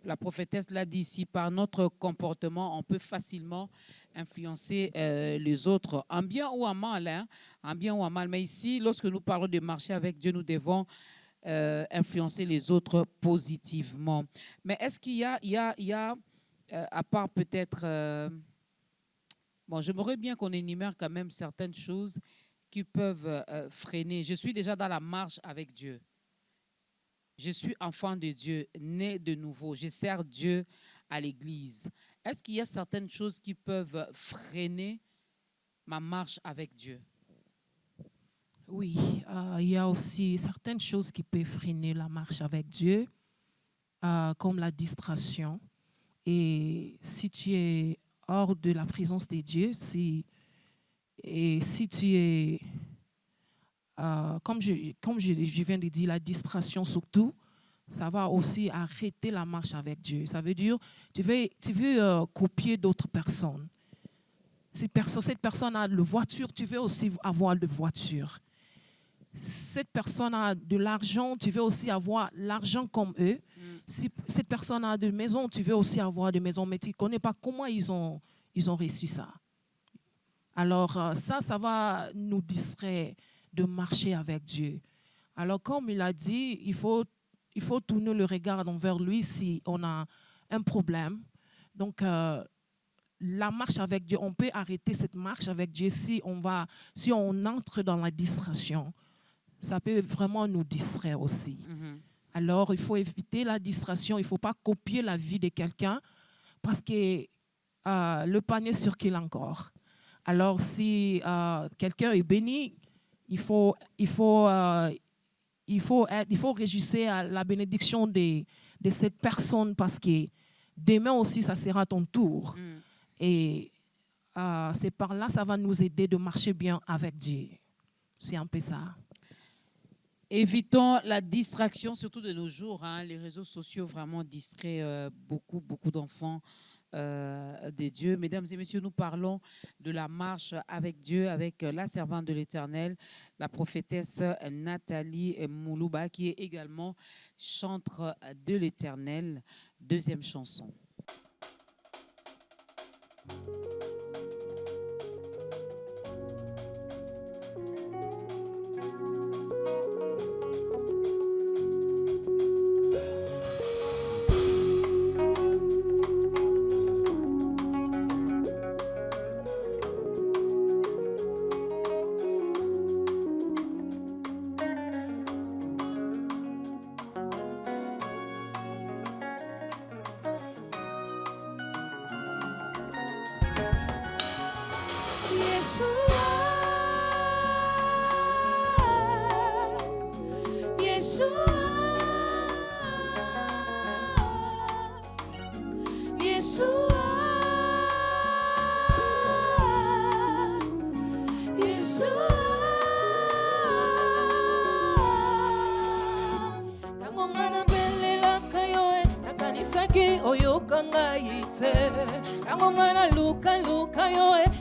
La prophétesse l'a dit ici, par notre comportement, on peut facilement influencer les autres, en bien ou en mal. En bien ou en mal. Mais ici, lorsque nous parlons de marcher avec Dieu, nous devons influencer les autres positivement. Mais est-ce qu'il y a à part peut-être... bon, j'aimerais bien qu'on énumère quand même certaines choses qui peuvent freiner. Je suis déjà dans la marche avec Dieu. Je suis enfant de Dieu, né de nouveau. Je sers Dieu à l'église. Est-ce qu'il y a certaines choses qui peuvent freiner ma marche avec Dieu? Oui, il y a aussi certaines choses qui peuvent freiner la marche avec Dieu, comme la distraction. Et si tu es hors de la présence de Dieu, si tu es, comme je viens de dire, la distraction surtout, ça va aussi arrêter la marche avec Dieu. Ça veut dire, tu veux copier d'autres personnes. Si cette personne a de voiture, tu veux aussi avoir de voiture. Cette personne a de l'argent, tu veux aussi avoir l'argent comme eux. Si cette personne a de maison, tu veux aussi avoir de maison, mais tu ne connais pas comment ils ont reçu ça. Alors ça va nous distraire de marcher avec Dieu. Alors comme il a dit, il faut tourner le regard envers lui si on a un problème. Donc la marche avec Dieu, on peut arrêter cette marche avec Dieu si on entre dans la distraction. Ça peut vraiment nous distraire aussi. Alors, il faut éviter la distraction. Il ne faut pas copier la vie de quelqu'un parce que le panier circule encore. Alors, si quelqu'un est béni, il faut réjouir à la bénédiction de cette personne parce que demain aussi, ça sera ton tour. Et c'est par là, ça va nous aider de marcher bien avec Dieu. C'est un peu ça. Évitons la distraction, surtout de nos jours. Les réseaux sociaux vraiment distraient beaucoup d'enfants de Dieu. Mesdames et messieurs, nous parlons de la marche avec Dieu, avec la servante de l'Éternel, la prophétesse Nathalie Moulouba, qui est également chantre de l'Éternel. Deuxième chanson.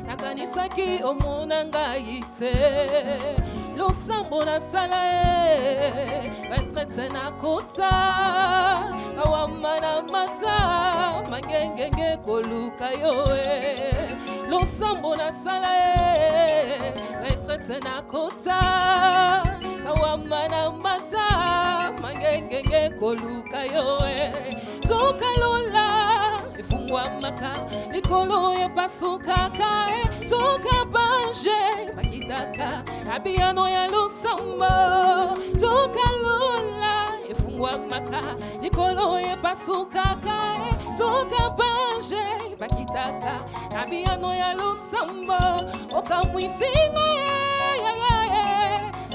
Nakanisaki omonanga ite losambo na sala retraite na kota awamana mata mangengenge koluka yo losambo na sala retraite na kota awamana mata mangengenge koluka yo tokalola Wamaka, Nikolo ye pasukaka, toka banje, makidaka, abiano ya lusamba, toka lula, ifungwa maka, Nikolo ye pasukaka, toka banje, makidaka, abiano ya lusamba, okamwisinga ye,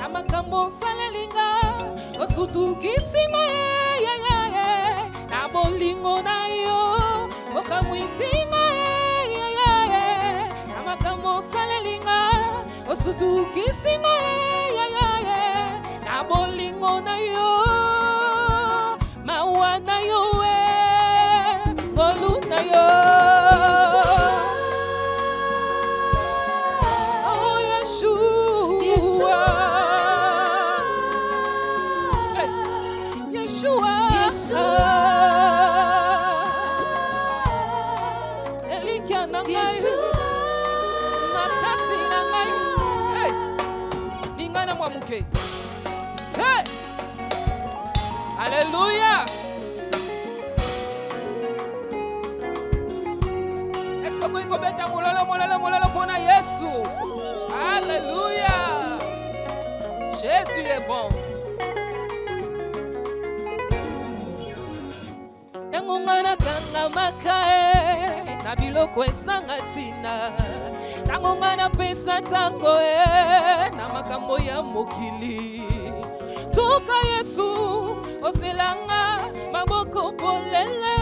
amakambo salelinga, osutukisinga ye, nabolingo na yo. Okamwisinga amakamo salelinga osutukisinga nabolingo na yo mawa na yo ngolu na yo oh Yeshua Yeshua Alléluia. Est-ce que vous pouvez mettre mololo pona Yesu? Alléluia. Jésus est bon. Tangongana kanga makae na biloko esanga tina. Tangongana pesa tango na makambo ya mokili. Tuka Yesu oselanga maboko polele.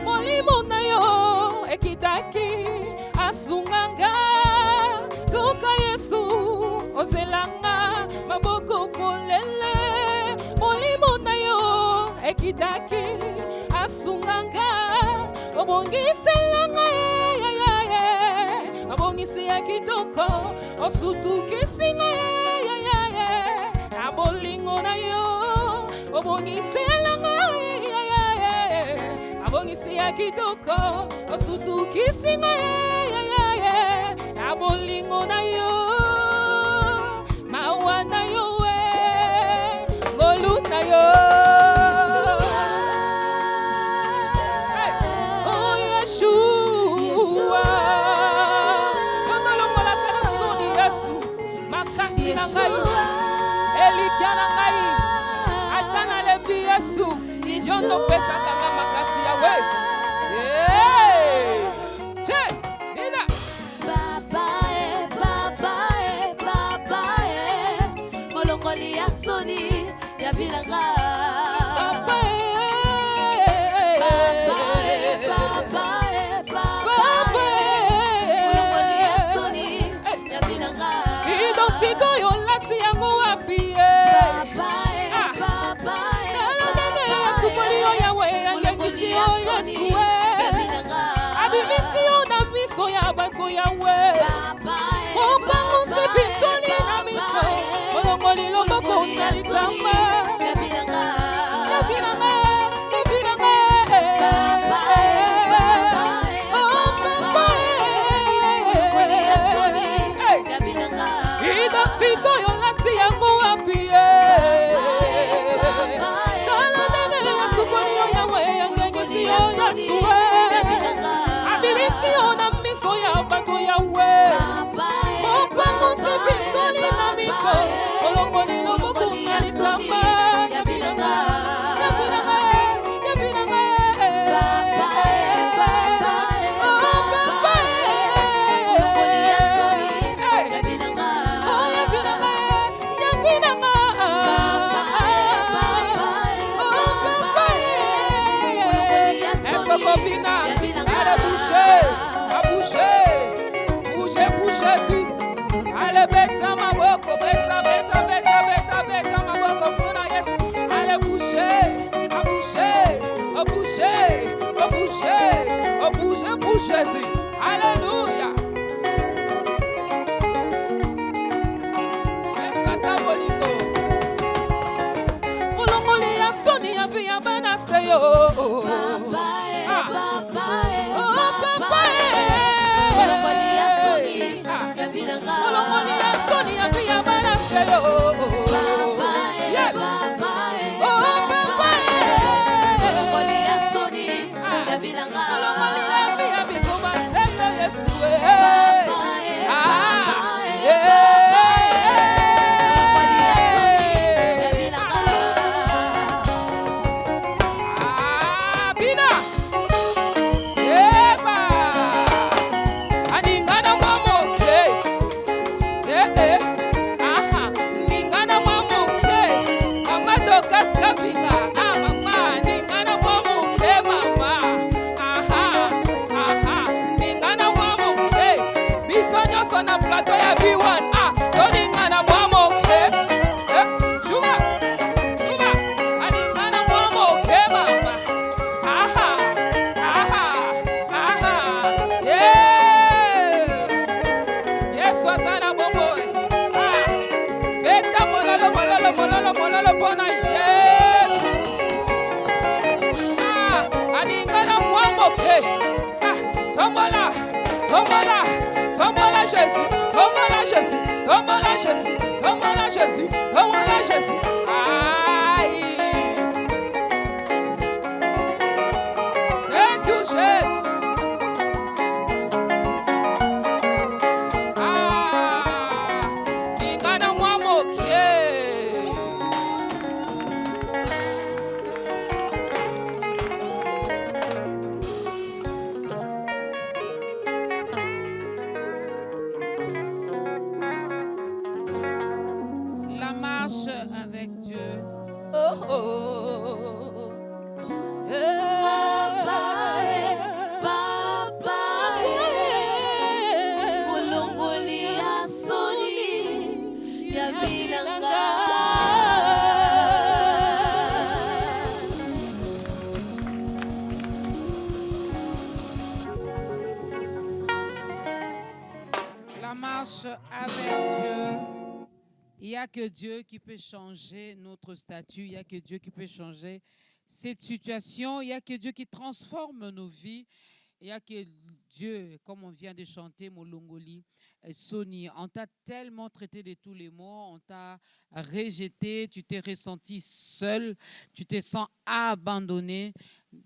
Molimo na yo ekitaki asunganga. Tuka Yesu oselanga maboko polele. Molimo na yo ekitaki asunganga. Obongiselanga abongisi ya kitoko osutukisinga abolingo na yo obongiselanga abongisi ya kitoko osutukisinga abolingo na yo mawa na yo ngolu na yo. Oh Yeshua, kamalongola kana soni Yesu makasi na ngai elikia na ngai atana lembi Yesu yondo pesa kanga makasi ya we. Che nina molongoli ya soni ya bilanga. Bato yawe opango sepi soni na miso olongoli loboko nalitamba yavinanga idotito yolati yango wapie talandenge yasukoli yo yawe yangengisi yo yasue abibisi yo na miso ya bato yawe opango sepi soni na miso olongoli loboko nalitamba yavinanga Jésus, allez bêta ma boko, bêta ma boko pour na Yesu, allez boucher pour Jésus, alléluia. Esa bolito, olongoli ya soni ya via bana seyo. Yes. Oh, papa. Tombola Jésus, tombola Jésus, tombola Jésus, tombola Jésus, tombola Jésus. Aïe. Il n'y a que Dieu qui peut changer notre statut. Il n'y a que Dieu qui peut changer cette situation. Il n'y a que Dieu qui transforme nos vies. Il n'y a que Dieu, comme on vient de chanter, Molongoli, Sony, on t'a tellement traité de tous les maux, on t'a rejeté, tu t'es ressenti seul, tu te sens abandonné.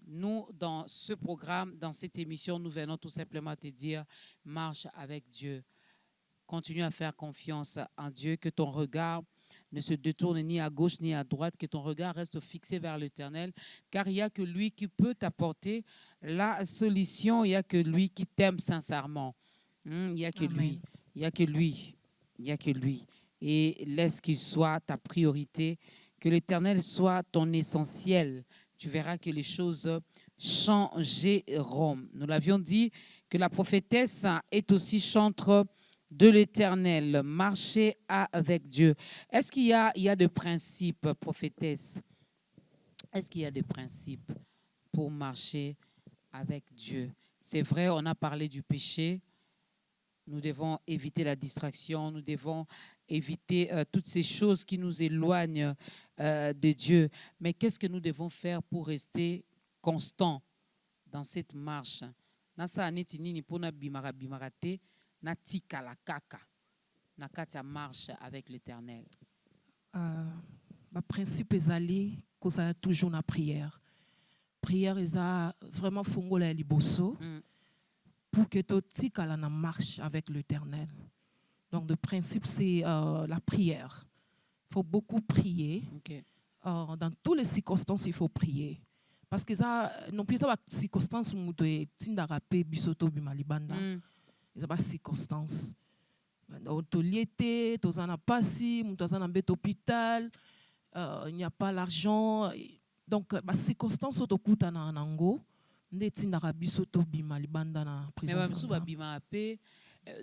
Nous, dans ce programme, dans cette émission, nous venons tout simplement te dire, marche avec Dieu. Continue à faire confiance en Dieu, que ton regard ne se détourne ni à gauche ni à droite, que ton regard reste fixé vers l'Éternel, car il n'y a que lui qui peut t'apporter la solution, il n'y a que lui qui t'aime sincèrement. Il n'y a que Amen. lui, il n'y a que lui, il n'y a que lui. Et laisse qu'il soit ta priorité, que l'Éternel soit ton essentiel. Tu verras que les choses changeront. Nous l'avions dit que la prophétesse est aussi chantre de l'Éternel, marcher avec Dieu. Est-ce qu'il y a des principes, prophétesse? Est-ce qu'il y a des principes pour marcher avec Dieu? C'est vrai, on a parlé du péché. Nous devons éviter la distraction. Nous devons éviter toutes ces choses qui nous éloignent de Dieu. Mais qu'est-ce que nous devons faire pour rester constants dans cette marche? Nasa aneti nini pona bimara bimarate. Natika la kaka, nakatia marche avec l'Éternel. Le principe est allé que ça toujours la prière. Prière est vraiment fongola liboso pour que tu tika la marche avec l'Éternel. Donc le principe c'est la prière. Il faut beaucoup prier. Okay. Dans toutes les circonstances il faut prier. Parce que ça non plus ça circonstances où tu tindarape bisoto bimalibanda. Il y a des circonstances. Tu l'été, tu as pas si, tu as un hôpital, il n'y a pas l'argent. Donc, les circonstances sont au coup de Nango. Mais si tu as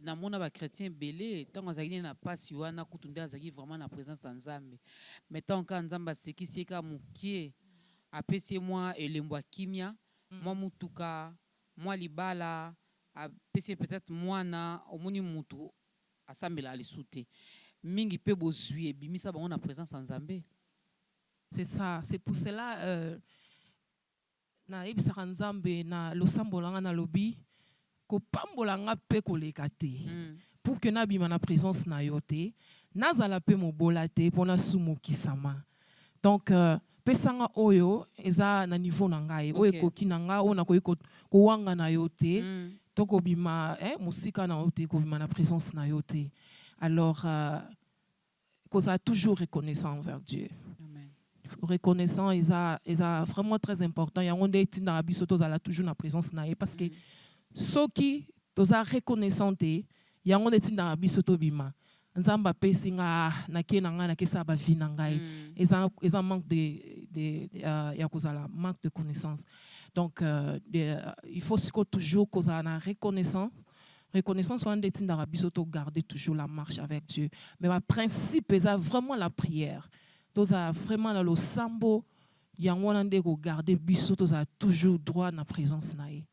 na mona ba chrétien belé tant azali na pasi wana kutunda azali vraiment na présence en Nzambe mais tant ka Nzamba sekisi ka mukie apesi moi elembwa kimia moi mutuka moi libala apesi peut-être mwana omoni mutu asambela alisute mingi pe bozui bimisa bango na présence en Nzambe. C'est ça, c'est pour cela na ibisaka Nzambe na losambolanga na lobi ko pambolanga pe koleka te pour que na bima na présence na yote nazala pe mobola te pona sumokisama. Donc pesanga oyo eza na niveau na ngai oyo ekoki na ngai ona ko wanga na yote toko bima musika na yote ko bima na présence na yote. Alors qu'on a toujours reconnaissant envers Dieu. Reconnaissant est vraiment très important. Il y a un des tinda abisoto zala toujours na présence na parce que ceux qui toza reconnaissant il y a un des tinda abisoto bima nzamba pesinga na kenanga na kesa ba vie na ngai ils en manque de ya kozala manque de connaissance. Donc il faut toujours qu'on a reconnaissance on des tinda abisoto garder toujours la marche avec Dieu. Mais le principe est vraiment la prière. Tous a vraiment le sambo yangwande ko garder biso tous a toujours droit na présence nae.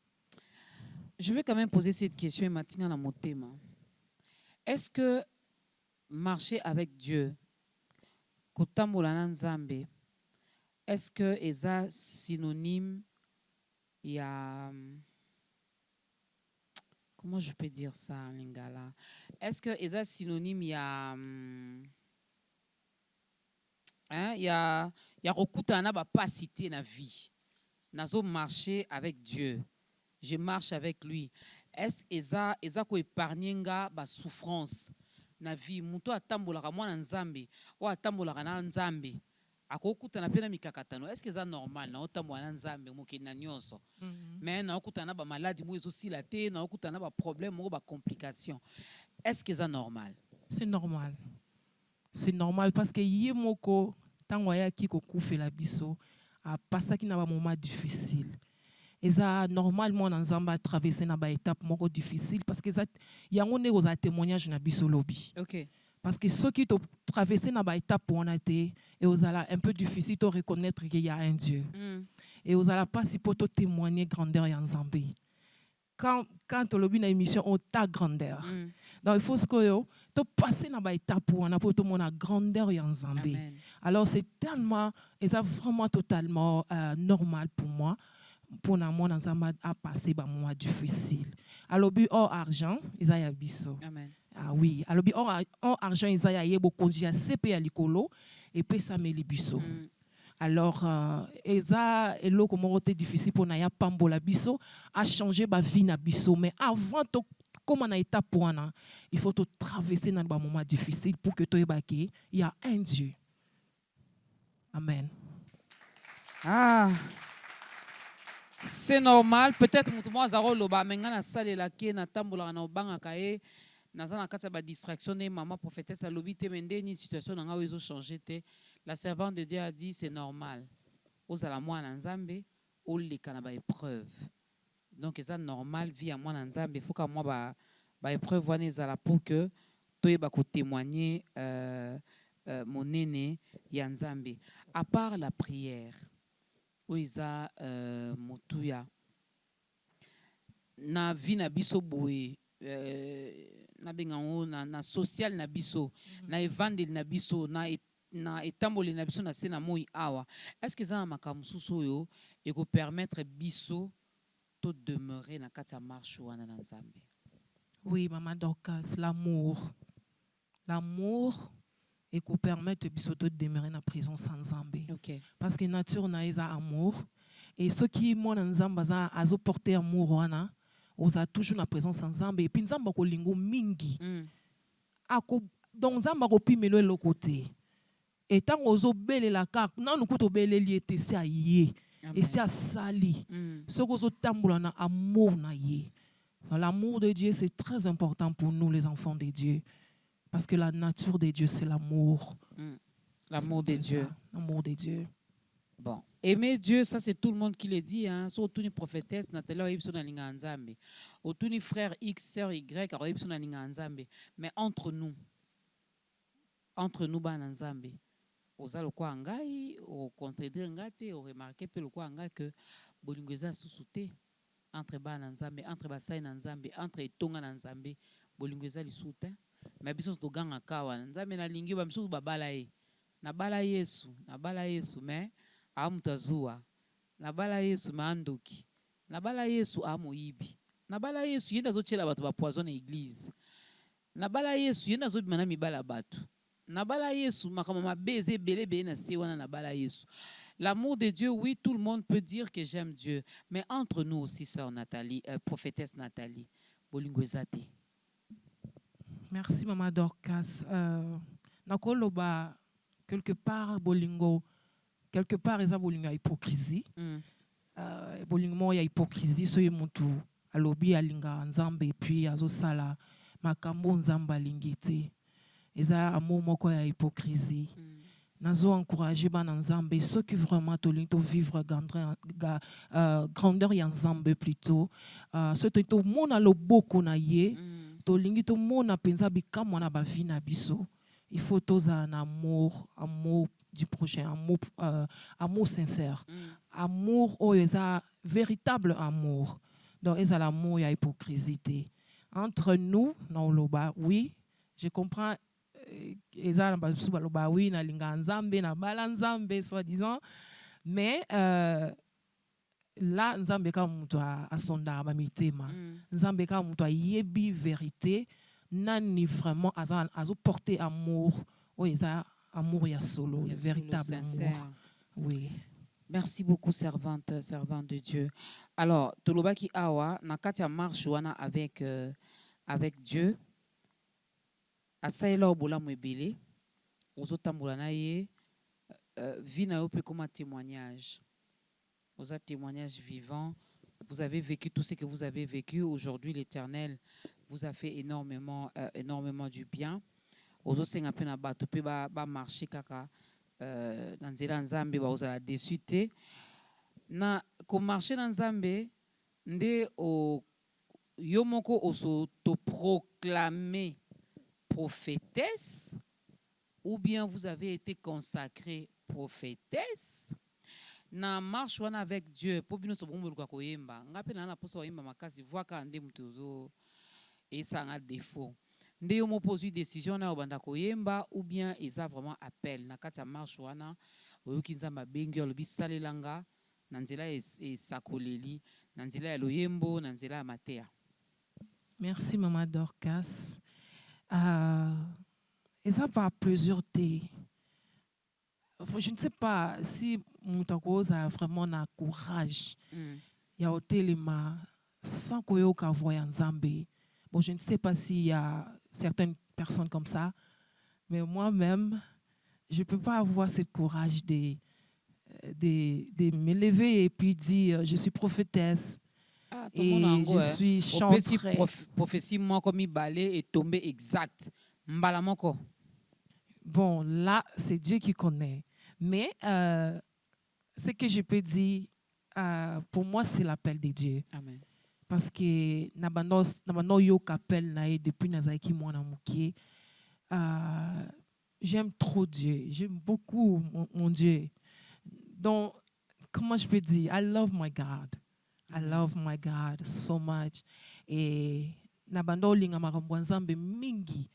Je vais quand même poser cette question et maintenant na motema. Est-ce que marcher avec Dieu kotambola na Nzambe est-ce que eza synonyme ya comment je peux dire ça en lingala? Est-ce que eza synonyme ya il y a rekutana ba pas cité na vie. Nazo marcher avec Dieu. Je marche avec lui. Est-ce eza ko épargnenga ba souffrance na vie muto atambolaka mwana Nzambe o atambolaka na Nzambe akokutana pe na mikakatano. Est-ce que eza normal na otambola na Nzambe moke na nyonso mais na okutana ba maladie mo ezosila te na okutana ba problème mo ba complication. Est-ce que eza normal? C'est normal. C'est normal parce que yemoko tango ya ki ko kufela biso a pasaki na ba moment difficile. Et ça normalement dans Nzamba traverser na ba étape moko difficile parce que ça yango ne oza témoignage na biso lobi. OK. Parce que ceux qui ont traversé na ba étape pour on a été et osala un peu difficile de reconnaître qu'il y a un Dieu. Et osala pas si pour témoigner grandeur ya Nzambe. quand on a une émission on ta grandeur. Donc il faut ce que tu passer dans étape pour la grandeur en Zambie. Alors c'est tellement et ça vraiment totalement normal pour moi. Pour moi dans Zambie à passer un moment difficile. Alors but hors argent, ils a biso. Amen. Ah oui, alors bi hors argent ils a yebo konjia CP à l'écolo et puis ça met les biso. Alors eza elo comment était difficile pour naya pambola biso a changer ba vie na biso mais avant to comme on a étape pour ana, il faut te traverser dans un moment difficile pour que tu il y a un Dieu. Amen. Ah. C'est normal. Peut-être que moi, Zaro Loba, maintenant, na salle la ké, na tambola, na obanga kae, na zana kata ba distraction, ne maman prophétesse a lobby te mende ni situation na nga ils changé te. La servante de Dieu a dit c'est normal. Aux ala moi na Nzambe, au le kana ba épreuve. Donc c'est normal vie à moi na Nzambe, faut que moi ba épreuve wana zala pour que toi ba ko témoigner mon aîné ya Nzambe. À part la prière. Oiza motuya na vie na biso boye na bengango na social na biso na evangile na biso na etamboli na biso na se na moi awa est-ce que ça makambo susu yo et ko permettre biso to demeurer na kati ya marche wana na Nzambe? Oui, maman Dorcas, l'amour et qu'on permette de demeurer dans la prison sans Nzambe. Okay. Parce que la nature n'a pas amour. Et ceux qui sont dans Nzambe, ils ont porté amour, ils ont toujours la présence sans Nzambe. Et puis Nzambe ko lingo mingi. Donc Nzambe ko pi melo le côté. Et tant ozo bele la carte, non nous ko bele li était ça yé. Et c'est sali. Ceux qui ont tamboula na amour na yé. L'amour de Dieu c'est très important pour nous les enfants de Dieu. Parce que la nature de Dieu, c'est l'amour. L'amour de Dieu. L'amour de Dieu. Bon. Aimer Dieu, ça c'est tout le monde qui le dit. Hein. Surtout une prophétesse, Nathalie, ou tous les frères X, sœurs Y, mais entre nous, ban Nzambe, aux alokwa angai, au contredire ngate, au remarquer pe lokwa angai que bolingweza susute entre ban Nzambe, entre basai Nzambe, entre etonga Nzambe, bolingweza li soute. Mais biso to ganga kawa Nzambe na lingi ba biso babala ye na bala Yesu mais amutazua na bala Yesu mandoki na bala Yesu amoyibi na bala Yesu yenda zo chela bato ba poison église na bala Yesu yenda zo bimana mibala bato na bala Yesu makama mabeze belebe na se wana na bala Yesu. L'amour de Dieu, oui, tout le monde peut dire que j'aime Dieu, mais entre nous aussi, sœur Nathalie, prophétesse Nathalie, bolingwezate. Merci, Maman Dorcas. Nakoloba, quelque part, bolingo, quelque part, il y a hypocrisie. Bolingo, il y a hypocrisie, so y montu, alobi alinga nzambe, et puis azo sala, makambo nzamba lingite. Il y a amour moko ya hypocrisie. Nazo encourager ban nzambe, ceux qui vraiment to vivre grandeur ya nzambe plutôt. Ceux qui to mona lo boko na ye. Tolingi to mona penza bikamo na ba vie na biso. Il faut tous un amour du prochain, amour sincère. Amour véritable amour. Donc il y a l'amour, il y a hypocrisie. Entre nous, non loba, oui, je comprends eza na loba oui na linga nzambe na bala nzambe soi-disant, mais là nzambe ka mutu asonda ba mitema nzambe ka mutu yebi vérité nani vraiment azo porter amour eza amour ya solo, le véritable amour. Oui. Merci beaucoup servante de Dieu. Alors tolobaki awa na kati ya marche wana avec Dieu asaela obola mwebele ozotambola na ye vie na yo pe comme un témoignage. Vous êtes témoignage vivant. Vous avez vécu tout ce que vous avez vécu. Aujourd'hui, l'Éternel vous a fait énormément du bien. Ozo senga pe na bato pe ba marcher kaka dans nzela nzambe ba ozala déçu te. Na ko marcher dans nzambe nde o yomoko oso to proclamer prophétesse ou bien vous avez été consacrée prophétesse. na marche wana avec Dieu po bino so bomoluka koyemba ngape na poso yemba makasi voix ka nde mutuzo et ça a défaut nde yo mo pose décision na obanda koyemba ou bien eza vraiment appel na kati ya marche wana oyoki nzamba bengi olobi salelanga na nzela esakoleli na nzela ya loyembo na nzela ya mateya. Merci Maman Dorcas. Et ça va plusieurs thés. Je ne sais pas si Moutakoz a vraiment le courage. Il y a au téléma sans qu'il y ait voyant Nzambe. Bon, je ne sais pas s'il y a certaines personnes comme ça, mais moi-même, je ne peux pas avoir ce courage de me lever et puis dire je suis prophétesse. Et je suis chanteuse. Prophétie, moi, comme il balait est tombé exact. Mbalamoko. Bon, là, c'est Dieu qui connaît. Mais ce que je peux dire, pour moi, c'est l'appel de Dieu. Amen. Parce que nabando yo kapel na depuis nazaiki mwana mukie. J'aime trop Dieu. J'aime beaucoup mon Dieu. Donc, comment je peux dire? I love my God. I love my God so much. Et nabando linga makambo nzambe mingi.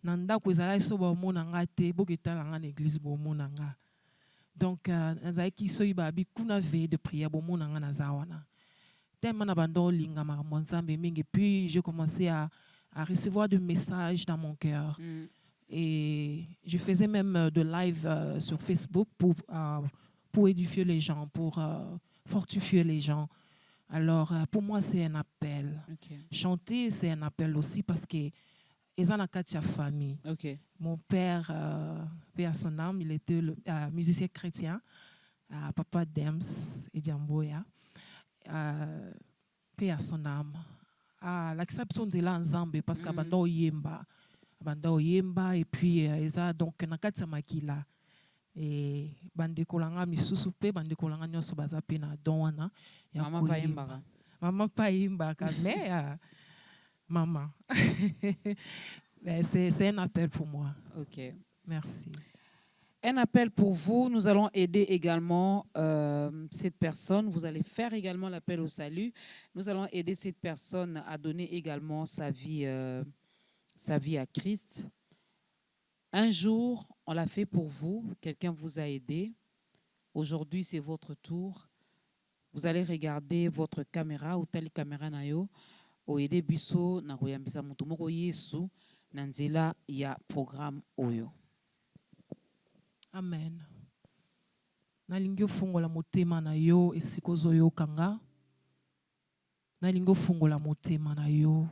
Nanda ko ezala so ba mona nga te boketala nga na église bo mona nga. Donc nazaiki so ibabi kuna veille de prière bo mona nga na zawana. Tellement nabando linga makambo nzambe mingi. Puis j'ai commencé à recevoir des messages dans mon cœur. Et je faisais même de live sur Facebook pour édifier les gens, pour fortifier les gens. Alors, pour moi, c'est un appel. Okay. Chanter, c'est un appel aussi parce que ils ont une famille. Okay. Mon père, paix à son âme, il était musicien chrétien, papa Dems et Djamboya. Paix à son âme. L'acception de l'ensemble parce qu'abandon yemba et puis ils ont donc nakatsa makila. Et bande kolanga misusu pe bande kolanga nyoso baza pe na donwana ya koyemba. Maman pa yemba mais maman. C'est un appel pour moi. OK. Merci. Un appel pour vous. Nous allons aider également cette personne. Vous allez faire également l'appel au salut. Nous allons aider cette personne à donner également sa vie à Christ. Un jour, on l'a fait pour vous. Quelqu'un vous a aidé. Aujourd'hui, c'est votre tour. Vous allez regarder votre caméra ou telle caméra nayo. O aider biso na koyambisa mutu moko Yesu na nzela ya programme oyo. Amen. Nalingi fungola motema na yo esiko zoyo kanga. Nalingi fungola motema na yo.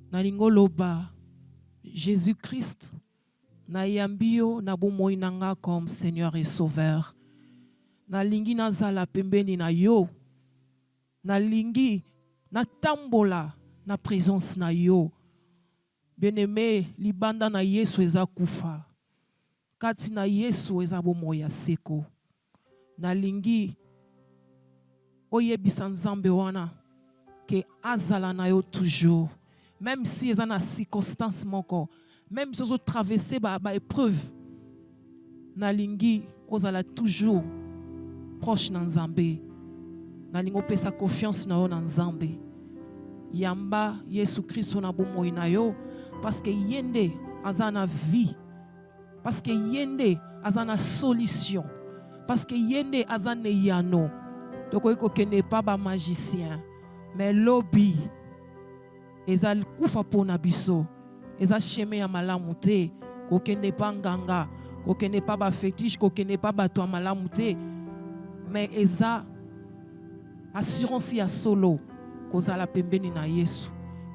Nalingo loba Jésus-Christ. Na yambio na bomoi nanga comme Seigneur et Sauveur. Na lingi na zala pembeni na yo. Na lingi na tambola na présence na yo. Bien-aimé, libanda na Yesu eza kufa. Kati na Yesu eza bomoi ya seko. Na lingi oyebisa Nzambe wana ke azala na yo toujours. Même si eza na circonstance moko. Même si vous traversez ba épreuve, nalingi ozala toujours proche na Nzambe. Nalingo pesa confiance na yo na Nzambe. Yamba Yesu Kristo na bomoi na yo parce que yende azana vie. Parce que yende azana solution. Parce que yende azane yano. Donc iko kene pas ba magicien, mais lobby ezal kufa pona biso. Eza chemin ya malamu te, kokene pa nganga, kokene pa ba fétiche, kokene pa bato ya malamu te, mais eza assurance ya solo kozala pembeni na Yesu.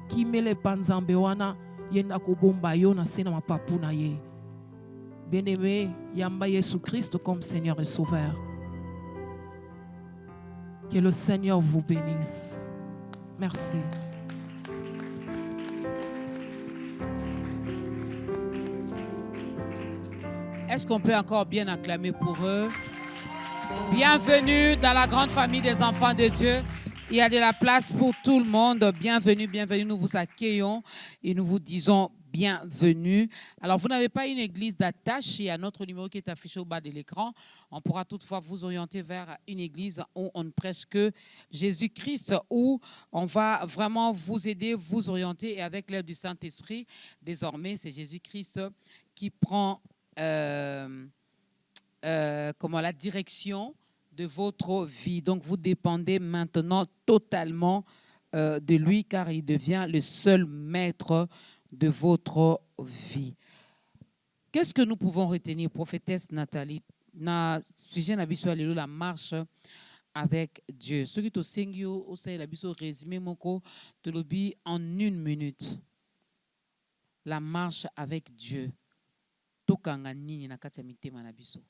Kimele pa Nzambe wana yenda kobomba yo na se na mapapu na ye. Bien-aimé, yamba Yesu Christ comme Seigneur et Sauveur. Que le Seigneur vous bénisse. Merci. Est-ce qu'on peut encore bien acclamer pour eux? Bienvenue dans la grande famille des enfants de Dieu. Il y a de la place pour tout le monde. Bienvenue, bienvenue. Nous vous accueillons et nous vous disons bienvenue. Alors, vous n'avez pas une église d'attache à notre numéro qui est affiché au bas de l'écran. On pourra toutefois vous orienter vers une église où on ne prêche que Jésus-Christ, où on va vraiment vous aider, vous orienter. Et avec l'aide du Saint-Esprit, désormais, c'est Jésus-Christ qui prend la direction de votre vie. Donc, vous dépendez maintenant totalement de lui, car il devient le seul maître de votre vie. Qu'est-ce que nous pouvons retenir, prophétesse Nathalie, na sujet na biso alelo la marche avec Dieu? Ce qui te sengio au sein la biso résumé moko te lobi en 1 minute. La marche avec Dieu. Tokanga nini na kati ya mitema na biso.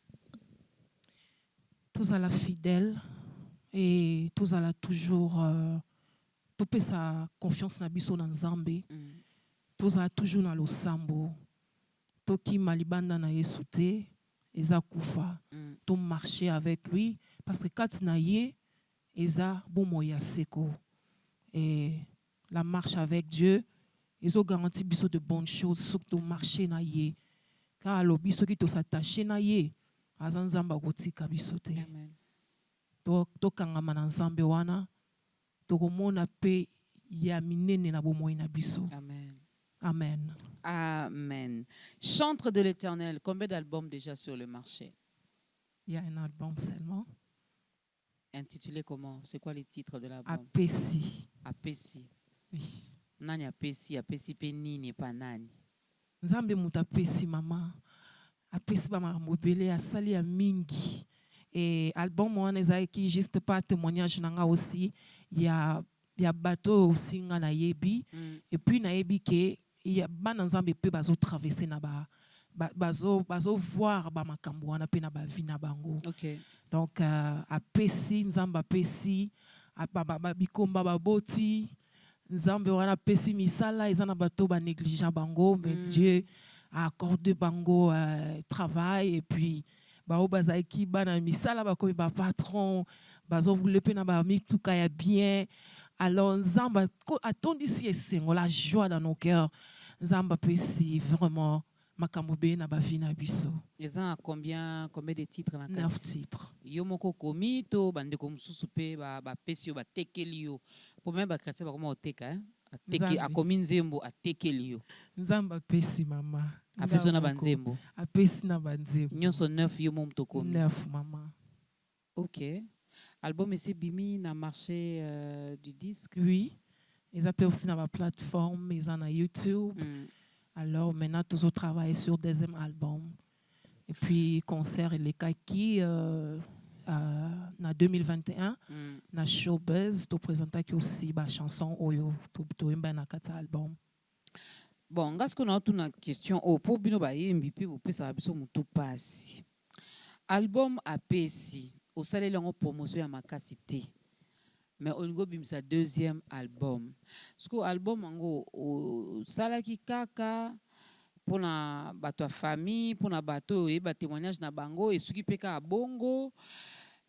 Tous à la fidèle et tous à la toujours tout sa confiance na biso na Nzambe. Tous à toujours na losambo. Toki malibanda na Yesu te eza kufa. To marcher avec lui parce que kati na ye eza bomoya seko. Et la marche avec Dieu ils garantit biso de bonnes choses surtout marcher na ye. Car alobi soki to s'attacher na ye azanzamba kotika biso te. Amen. To kangama na Nzambe wana to komona pe ya minene na bomoi na biso. Amen. Amen. Amen. Chantre de l'Éternel, combien d'albums déjà sur le marché? Il y a un album seulement. Intitulé comment? C'est quoi les titres de l'album? Apesi. Apesi. Oui. Nani apesi? Apesi pe nini pa nani? Nzambe mutu apesi mama. Apesi ba mobele asali ya mingi. Et album wana ezaki juste pas témoignage nanga aussi. Il y a bateau aussi nga na yebi. Et puis na yebi ke il y a bana Nzambe pe bazo traverser na bazo voir ba makambo wana pe na ba vie na bango. Okay. Donc apesi Nzambe apesi ba bikomba baboti Nzambe wana apesi misala eza na bato ba négligeant bango mais Dieu a accordé bango travail et puis bao bazaki bana misala bakomi ba patron bazo voule pe na ba mituka ya bien. Alors Nzambe atondisi esengo la joie dans nos cœurs. Nzambe apesi vraiment makambo be na ba vie na biso. Ils ont combien de titres? 9 titres. Yo moko komi to bandeko mususu pe ba pesi yo ba tekeli yo. Pour même ba chrétien ba comment oteka hein? Ateki akomi nzembo atekeli yo. Nzambe apesi mama. Apesi na banzembo. Apesi na banzembo. Nyonso 9 yo mom to komi. 9 mama. OK. Album ese bimi na marché du disque. Oui. Ils appellent aussi dans la plateforme, ils en ont YouTube. Alors maintenant, tous au travail sur le deuxième album. Et puis, concert et les kaki en 2021, na Showbuzz, tu présentes aussi la chanson Oyo, tu as na kata album. Bon, est-ce qu'on a une question au pour bino ba yembi pe pe sa biso mutu pasi. Album apesi, au salé longo promotion ya makasité. Mais on go bimsa deuxième album. Parce que album ango au salaki kaka pour na bato famille, pour na bato et ba témoignage na bango et suki peka bongo.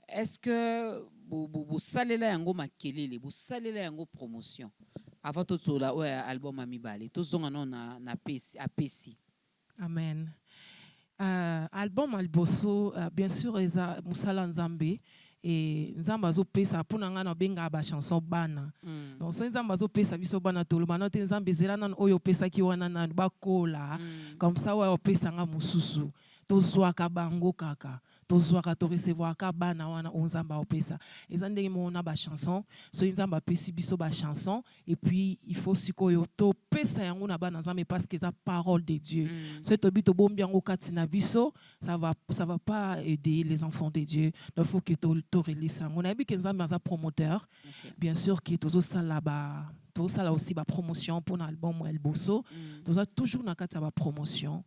Est-ce que vous salela yango makelele, vous salela yango promotion avant tout cela ouais album amibale. Tout zonga non na pesi apesi. Amen. Album alboso bien sûr eza musala Nzambe et Nzambe azo pesa pour nga na benga ba chanson bana. Donc so Nzambe azo pesa biso bana tolo bana te Nzambe zela nan oyo pesa ki wana na bakola comme ça wa pesa nga mususu to zwa ka bango kaka to zwa ka to recevoir ka bana wana Nzambe opesa ezandenge mona ba chanson so Nzambe apesi biso ba chanson et puis il faut sikoyo to pesa yango na bana Nzambe parce que ça parole de Dieu. Ce to bito bombi yango katina biso ça va pas aider les enfants de Dieu. Donc faut que to release on a vu que Nzambe est un promoteur. Bien sûr qui tozo sala ba to sala aussi ba promotion pour l'album El Bosso. Toza toujours na kata ba promotion.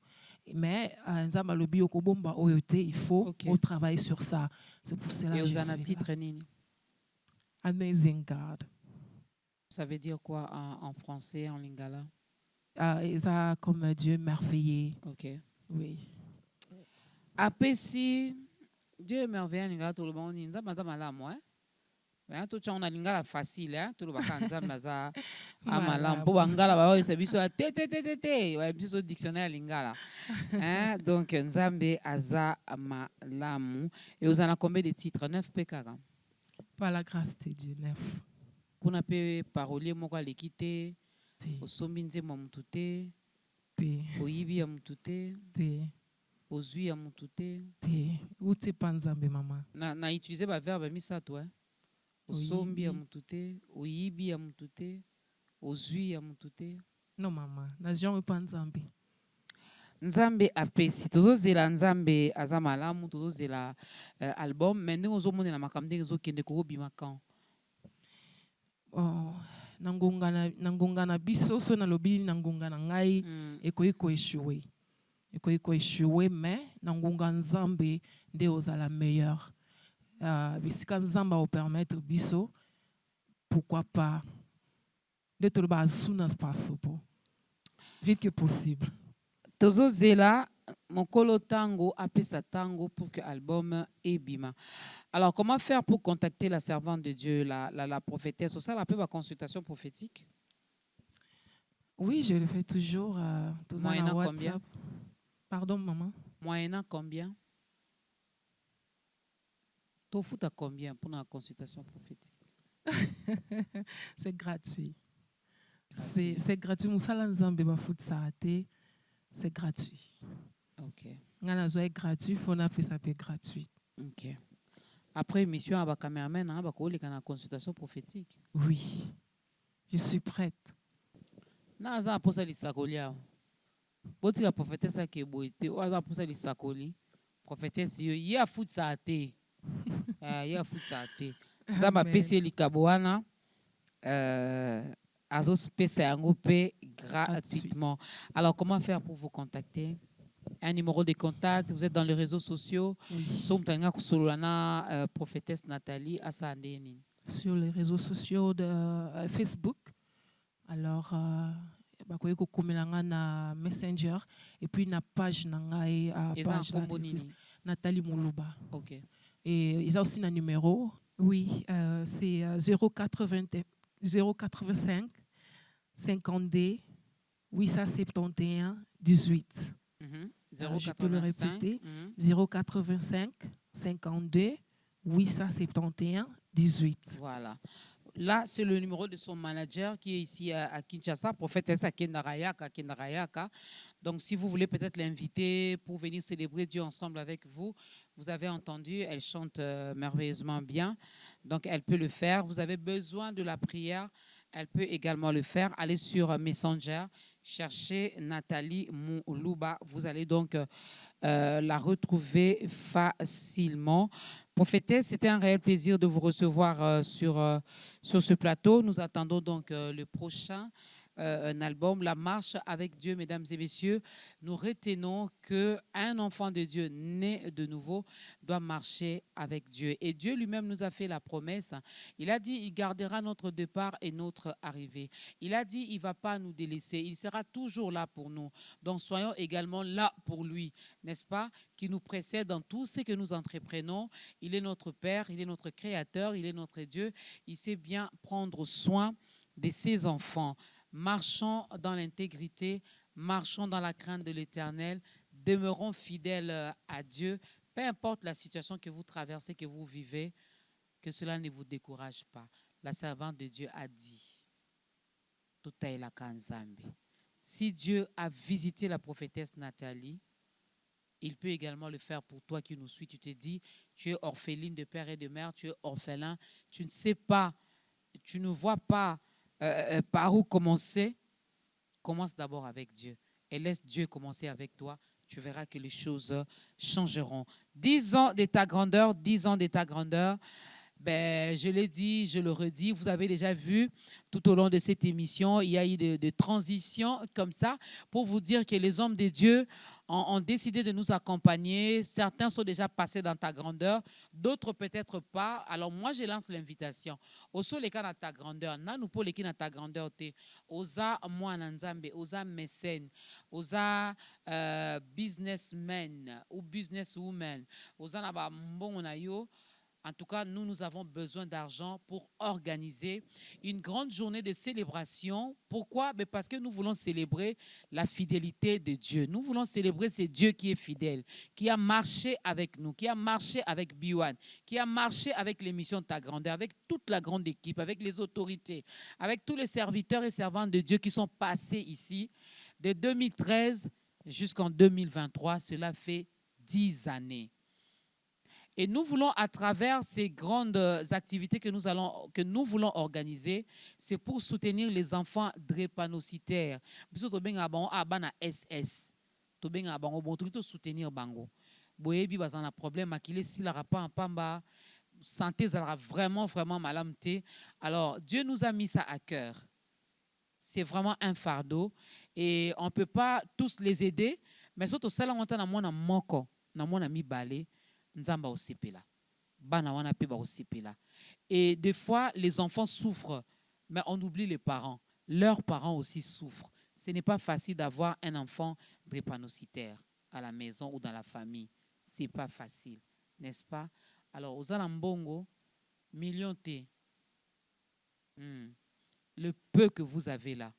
Mais Nzambe lobi okobomba oyote il faut travailler sur ça. C'est pour cela que je suis titre nini? Amazing God. Ça veut dire quoi en français, en lingala? Ça comme Dieu merveilleux. OK. Oui. Apesi Dieu est merveilleux en lingala tout le monde ni nzamba malamu hein? Hein, tout on a lingala facile, hein, tout le baka nzambe aza amala mpo bangala ba oyesa biso te te te te te, ba biso dictionnaire lingala. Hein, donc nzambe aza malamu et vous en a combien de titres 9 pekaka. Par la grâce de Dieu, 9. Kuna pe parolier moko aleki te, Te, osombi nzembo ya mutu te, te, oyibi ya mutu te, te, ozwi ya mutu te. te. Où t'es pas nzambe, maman? Na utiliser ba verbe misato, hein. Osombi ya mutu te, oyibi ya mutu te, ozwi ya mutu te. Non, maman. Nazion pas nzambe. Nzambe apesi tozozela nzambe aza malamu tozozela album mais ndenge ozomonela makambo ndenge ezokende kokobima kan. Oh, nangonga na biso so na lobi nangonga na ngai ekoyi ko échouer. Ekoyi ko échouer mais nangonga nzambe nde ozala meilleur. Bisika nzamba au permettre biso pourquoi pas de te le basuna spaso po vite que possible. Tozozela mokolo tango apesa tango pour que album ebima. Alors comment faire pour contacter la servante de Dieu, la prophétesse? Ça la peut la consultation prophétique? Oui, je le fais toujours Moyennant WhatsApp. combien? Pardon maman. Moyennant combien? Tu fous à combien pour la consultation prophétique? C'est gratuit. C'est gratuit. Moussala nzambe ba foot sarate. C'est gratuit. OK. Ngana zo est gratuit, faut na ça peut gratuit. OK. Après émission aba cameraman aba ko le kana consultation prophétique. Oui. Je suis prête. Na za posa lisakolia. Boti la prophétesse ke boité, o za posa lisakoli. Prophétesse yo ya foot sarate. Ya foot sarate. Nzamba pesi likabo wana azos pesa yango pe gratuitement. Alors comment faire pour vous contacter? Un numéro de contact, vous êtes dans les réseaux sociaux. Somtanga kusolana prophétesse Nathalie Asandeni. Sur les réseaux sociaux de Facebook. Alors bakoye ko komelanga na Messenger et puis na page nangai page Nathalie Moulouba. OK. Et ils ont aussi un numéro. Oui, c'est 085 52 871 18. Je peux le répéter. 085 52 871 18. Voilà. Là, c'est le numéro de son manager qui est ici à Kinshasa, prophétesse Kendarayaka. Donc, si vous voulez peut-être l'inviter pour venir célébrer Dieu ensemble avec vous, vous avez entendu, elle chante merveilleusement bien. Donc, elle peut le faire. Vous avez besoin de la prière, elle peut également le faire. Allez sur Messenger, cherchez Nathalie Moulouba. Vous allez donc la retrouver facilement. Prophétesse, c'était un réel plaisir de vous recevoir sur ce plateau. Nous attendons donc le prochain un album, La Marche avec Dieu, mesdames et messieurs. Nous retenons qu'un enfant de Dieu né de nouveau doit marcher avec Dieu. Et Dieu lui-même nous a fait la promesse. Il a dit, il gardera notre départ et notre arrivée. Il a dit, il ne va pas nous délaisser. Il sera toujours là pour nous. Donc soyons également là pour lui, n'est-ce pas? Qui nous précède dans tout ce que nous entreprenons. Il est notre Père, il est notre Créateur, il est notre Dieu. Il sait bien prendre soin de ses enfants. Marchons dans l'intégrité, marchons dans la crainte de l'Éternel, demeurons fidèles à Dieu, peu importe la situation que vous traversez, que vous vivez, que cela ne vous décourage pas. La servante de Dieu a dit, si Dieu a visité la prophétesse Nathalie, il peut également le faire pour toi qui nous suis. Tu te dis, tu es orpheline de père et de mère, tu es orphelin, tu ne sais pas, tu ne vois pas par où commencer. Commence d'abord avec Dieu et laisse Dieu commencer avec toi. Tu verras que les choses changeront. 10 ans de ta grandeur, 10 ans de ta grandeur. Ben, je l'ai dit, je le redis, vous avez déjà vu tout au long de cette émission, il y a eu des transitions comme ça pour vous dire que les hommes de Dieu ont décidé de nous accompagner. Certains sont déjà passés dans ta grandeur, d'autres peut-être pas. Alors moi, je lance l'invitation. Oso les cas dans ta grandeur, nanou pour les qui dans ta grandeur, osa moi nanzambe, osa mécène, osa businessman ou businesswoman, osa naba mbongo na yo. En tout cas, nous avons besoin d'argent pour organiser une grande journée de célébration. Pourquoi? Parce que nous voulons célébrer la fidélité de Dieu. Nous voulons célébrer ce Dieu qui est fidèle, qui a marché avec nous, qui a marché avec Biwan, qui a marché avec l'émission Ta Grandeur, avec toute la grande équipe, avec les autorités, avec tous les serviteurs et servantes de Dieu qui sont passés ici. De 2013 jusqu'en 2023, cela fait 10 années. Et nous voulons, à travers ces grandes activités que nous voulons organiser, c'est pour soutenir les enfants drépanocytaires. Biso to benga bango abana SS. To benga bango bon to soutenir bango. Boyebi bazana problème akile si la rapa en pamba santé ça vraiment malamté. Alors Dieu nous a mis ça à cœur. C'est vraiment un fardeau et on ne peut pas tous les aider, mais surtout ça là on t'a na mona moko, na mona mi balé. Et des fois, les enfants souffrent, mais on oublie les parents. Leurs parents aussi souffrent. Ce n'est pas facile d'avoir un enfant drépanocytaire à la maison ou dans la famille. Ce n'est pas facile, n'est-ce pas? Alors, aux Alambongo, millions T, le peu que vous avez là,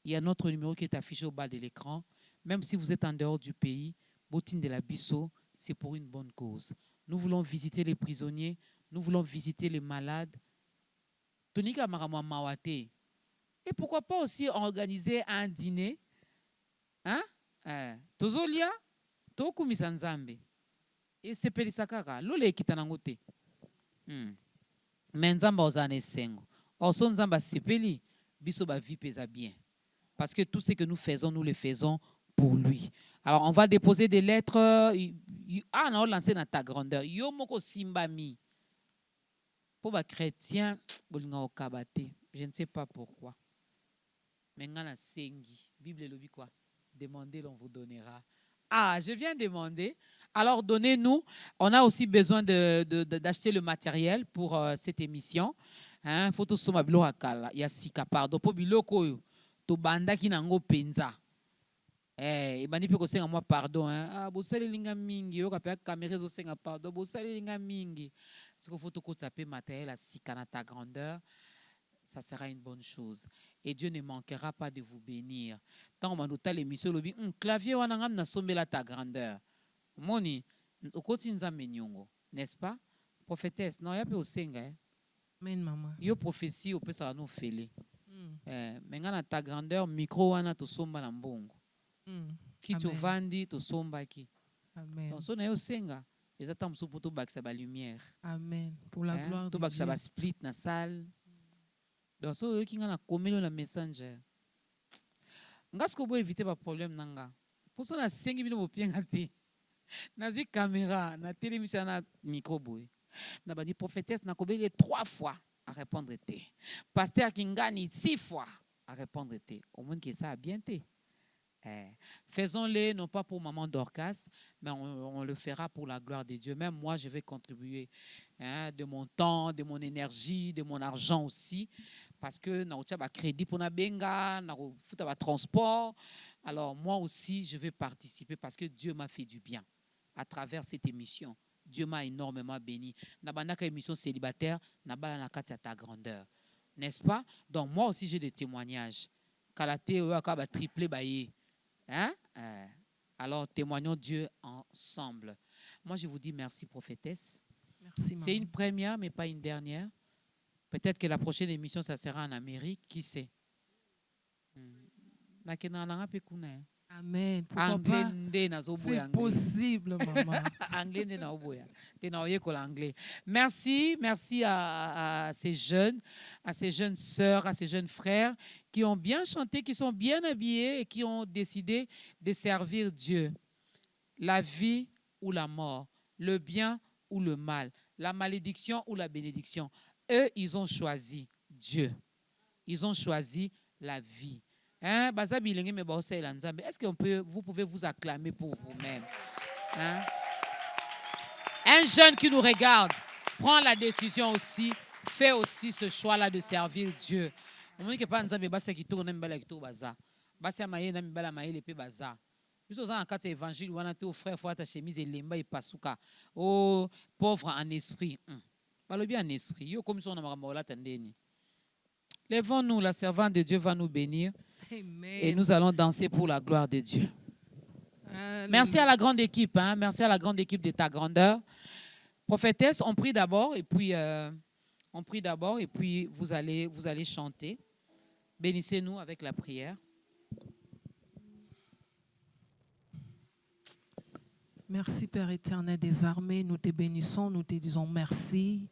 il y a notre numéro qui est affiché au bas de l'écran. Même si vous êtes en dehors du pays, Botine de la Bisso, c'est pour une bonne cause. Nous voulons visiter les prisonniers, nous voulons visiter les malades. Tonika Marama Mawate. Et pourquoi pas aussi organiser un dîner? Hein? Tozolia, Tokumisa Nzambe. Et c'est Pelisakara. Lole Kitanangote. Mais Nzamba Ozane Sengo. Orson Nzamba Sepeli, Biso ba vie pesa bien. Parce que tout ce que nous faisons, nous le faisons pour lui. Alors, on va déposer des lettres. On a lancé dans Ta Grandeur. Yo moko simbami. Pour les chrétiens, je ne sais pas pourquoi. Mais on a sengi. Bible le dit quoi? Demandez, l'on vous donnera. Ah, je viens demander. Alors, donnez-nous. On a aussi besoin d'acheter le matériel pour cette émission. Photo soma bilo akala. Ya sika pardon. Po biloko yo. To banda ki nango penza. Ibani pe ko senga moi pardon. Bosali linga mingi. Yo kapea caméra zo senga pardon. Bosali linga mingi. Ce que photo ko taper matériel à sika na Ta Grandeur. Ça sera une bonne chose. Et Dieu ne manquera pas de vous bénir. Tant on a l'émission, le clavier wanangam na sombela Ta Grandeur. Moni, okoti nzambe nyongo, n'est-ce pas? Prophétesse, non, ya pe osenga. Amen, maman. Yo prophétie opesa no fele. Menga na Ta Grandeur micro wana to somba na mbongo. Ki tu vandi to somba ki. Amen. Donc so na yo senga, ezata mso poto bakisa ba lumière. Amen. Pour la gloire de Dieu. To bakisa ba split na salle. Donc so yo kinga na komelo na messenger. Ngasko bo éviter ba problème nanga. Pour so na sengi bino bopienga te. Nazi caméra, na télévision, na micro boy. Na ba di prophétesse na kobele 3 fois à répondre té. Pasteur Kingani 6 fois à répondre té. Au moins que ça a bien té. Faisons-les non pas pour maman Dorcas, mais on le fera pour la gloire de Dieu. Même moi, je vais contribuer de mon temps, de mon énergie, de mon argent aussi, parce que na ba crédit pour na benga, na futa ba transport. Alors moi aussi, je vais participer parce que Dieu m'a fait du bien à travers cette émission. Dieu m'a énormément béni. Na banaka émission célibataire, na bala na kati ya Ta Grandeur. N'est-ce pas? Donc moi aussi j'ai des témoignages. Kalate ba triplé baye. Alors, témoignons Dieu ensemble. Moi, je vous dis merci, prophétesse. Merci, c'est une première, mais pas une dernière. Peut-être que la prochaine émission, ça sera en Amérique. Qui sait? Amen. Pourquoi pas? C'est possible, maman. Merci à ces jeunes sœurs, à ces jeunes frères qui ont bien chanté, qui sont bien habillés et qui ont décidé de servir Dieu. La vie ou la mort, le bien ou le mal, la malédiction ou la bénédiction. Eux, ils ont choisi Dieu. Ils ont choisi la vie. Est-ce que vous pouvez vous acclamer pour vous-même? Un jeune qui nous regarde prend la décision aussi, fait aussi ce choix-là de servir Dieu. Biso za nakati ya évangile wana te au frère faut ta chemise elemba epasuka. Oh pauvre en esprit. Balobi en esprit. Yo comme ça on a makambo la tendeni. Lèvons-nous, la servante de Dieu va nous bénir. Amen. Et nous allons danser pour la gloire de Dieu. Merci à la grande équipe, hein? Merci à la grande équipe de ta grandeur. Prophétesse, on prie d'abord et puis vous allez chanter. Bénissez-nous avec la prière. Merci Père éternel des armées, nous te bénissons, nous te disons merci.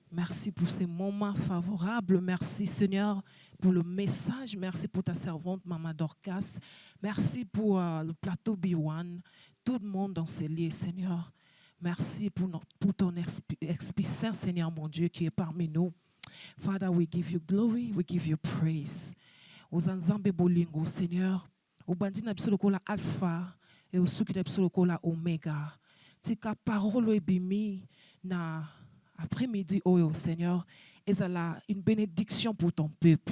Merci pour ces moments favorables. Merci Seigneur pour le message. Merci pour ta servante Maman Dorcas. Merci pour le plateau B1. Tout le monde dans ces lieux, Seigneur. Merci pour ton Esprit Saint, Seigneur mon Dieu, qui est parmi nous. Father, we give you glory, we give you praise. Ozanzambe bolingo, Seigneur. Obandina biso la alpha et osukina biso la omega. Tika parole ebimi na après-midi, oh Seigneur, et une bénédiction pour ton peuple.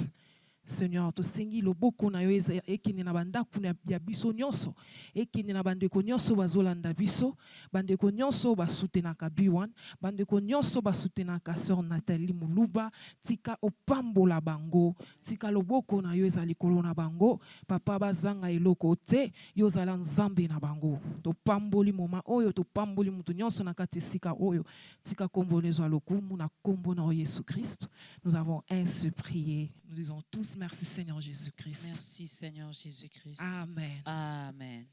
Seigneur, to sengi lo boko na yo ekini na banda kuna ya biso nyonso ekini na bandeko nyonso bazolanda biso bandeko nyonso basutenaka B1 bandeko nyonso basutenaka sœur Nathalie Muluba tika opambola bango tika lo boko na yo ezali kolona bango papa bazanga eloko te yo zala nzambe na bango to pamboli moma oyo to pamboli mutu nyonso na kati sika oyo tika kombonezo lokumu na kombo na Jésus Christ. Nous avons ainsi prié. Nous disons tous merci Seigneur Jésus-Christ. Merci Seigneur Jésus-Christ. Amen. Amen.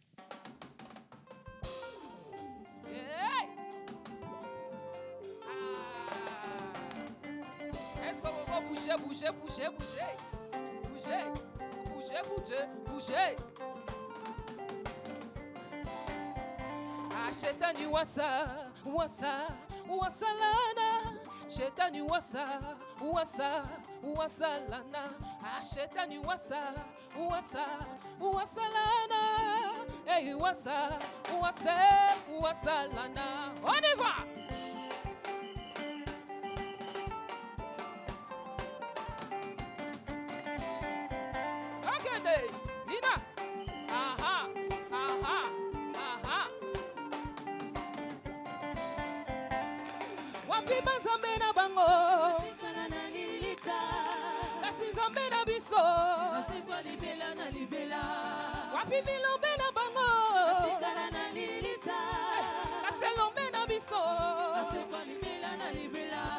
Hey! Est-ce qu'on va bouger? Bouger. Ah, shetani wasalana. Shetani wasalana. Ah, shetani wasalana. Hey, wasalana. On y va. Agende, Ina. Aha. Wapiba zambe na bango. Kasi zambe na biso. Wapibi lombe na bango. Kasi lombe na biso.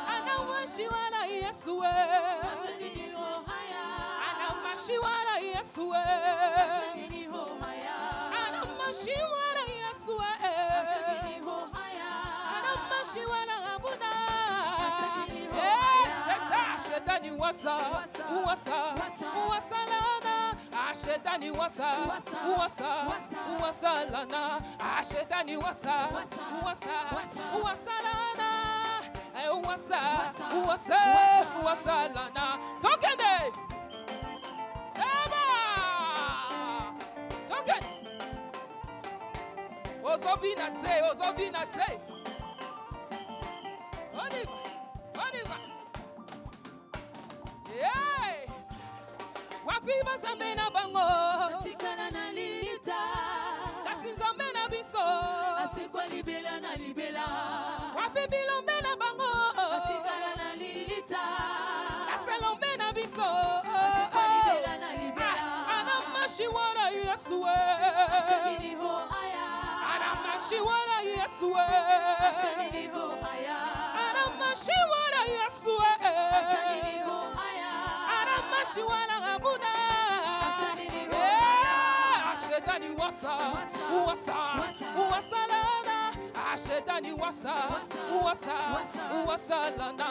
Ana washiwana Yesuwe. Ana mashiwana Yesuwe. Ana mashiwana Yesuwe. Ana mashiwana Abuna. Shetani wasalana. Shetani wasalana. Shetani wasalana. Wasalana. Tokende. Eba. Tokende. Ozobinate. On y va. Hey! Wapi mazambe na bango. Tikala na lilita. Kasi zambe na biso. Asikwa libela na libela. Wapi bilombe na bango. Tikala na lilita. Kasi lombe na biso. Asikwa libela na libela. Ana mashiwara Yesuwe. Asemini ho aya. Ana mashiwara Yesuwe. Asemini ho aya. Ana mashiwara Yesuwe. Asemini ho aya. Ana mashiwara Abuna. Shetani wasalana. Shetani wasalana.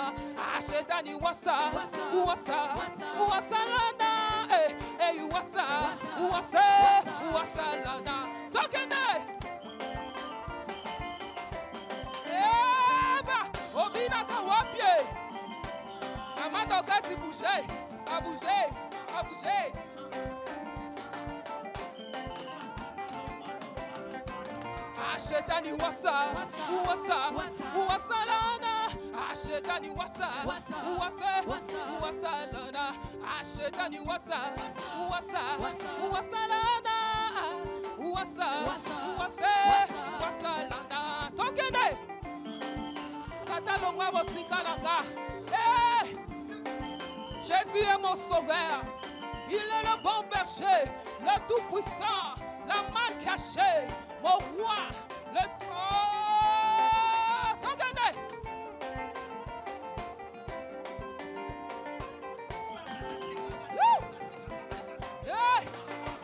Shetani wasalana. Hey, wasalana. Tokene. Eba, obinaka wapie. Maman Dorcas bouger. A bouger. Shetani wasalana. Shetani wasalana. Shetani wasalana. Uwasa, uwasa lana. Tokende. Satalongwa bosikananga. Hey! Jésus est mon sauveur. Il est le bon berger, le tout-puissant, la main cachée, mon roi, le trône. Tokende.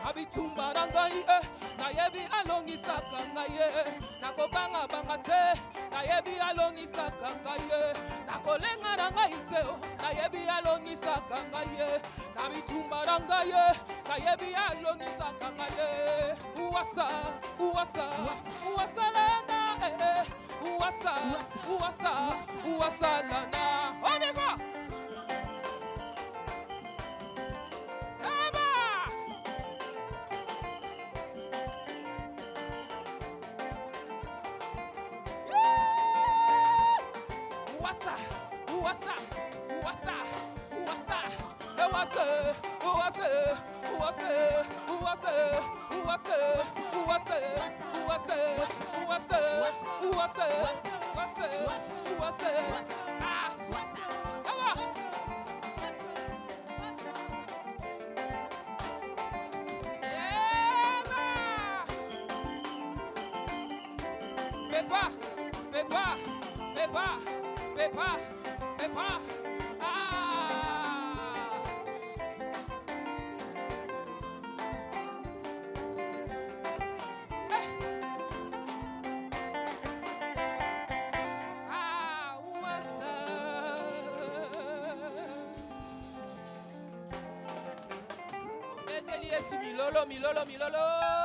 Abitumba nangai na yebi alongi sakangaye nakobanga banga te na yebi alongi sakangaye nakolenga nangai te na yebi alongi sakangaye nabitumba nangaye na yebi alongi sakangaye uwasa lana uwasa lana. On y va. Pepa. Milolo.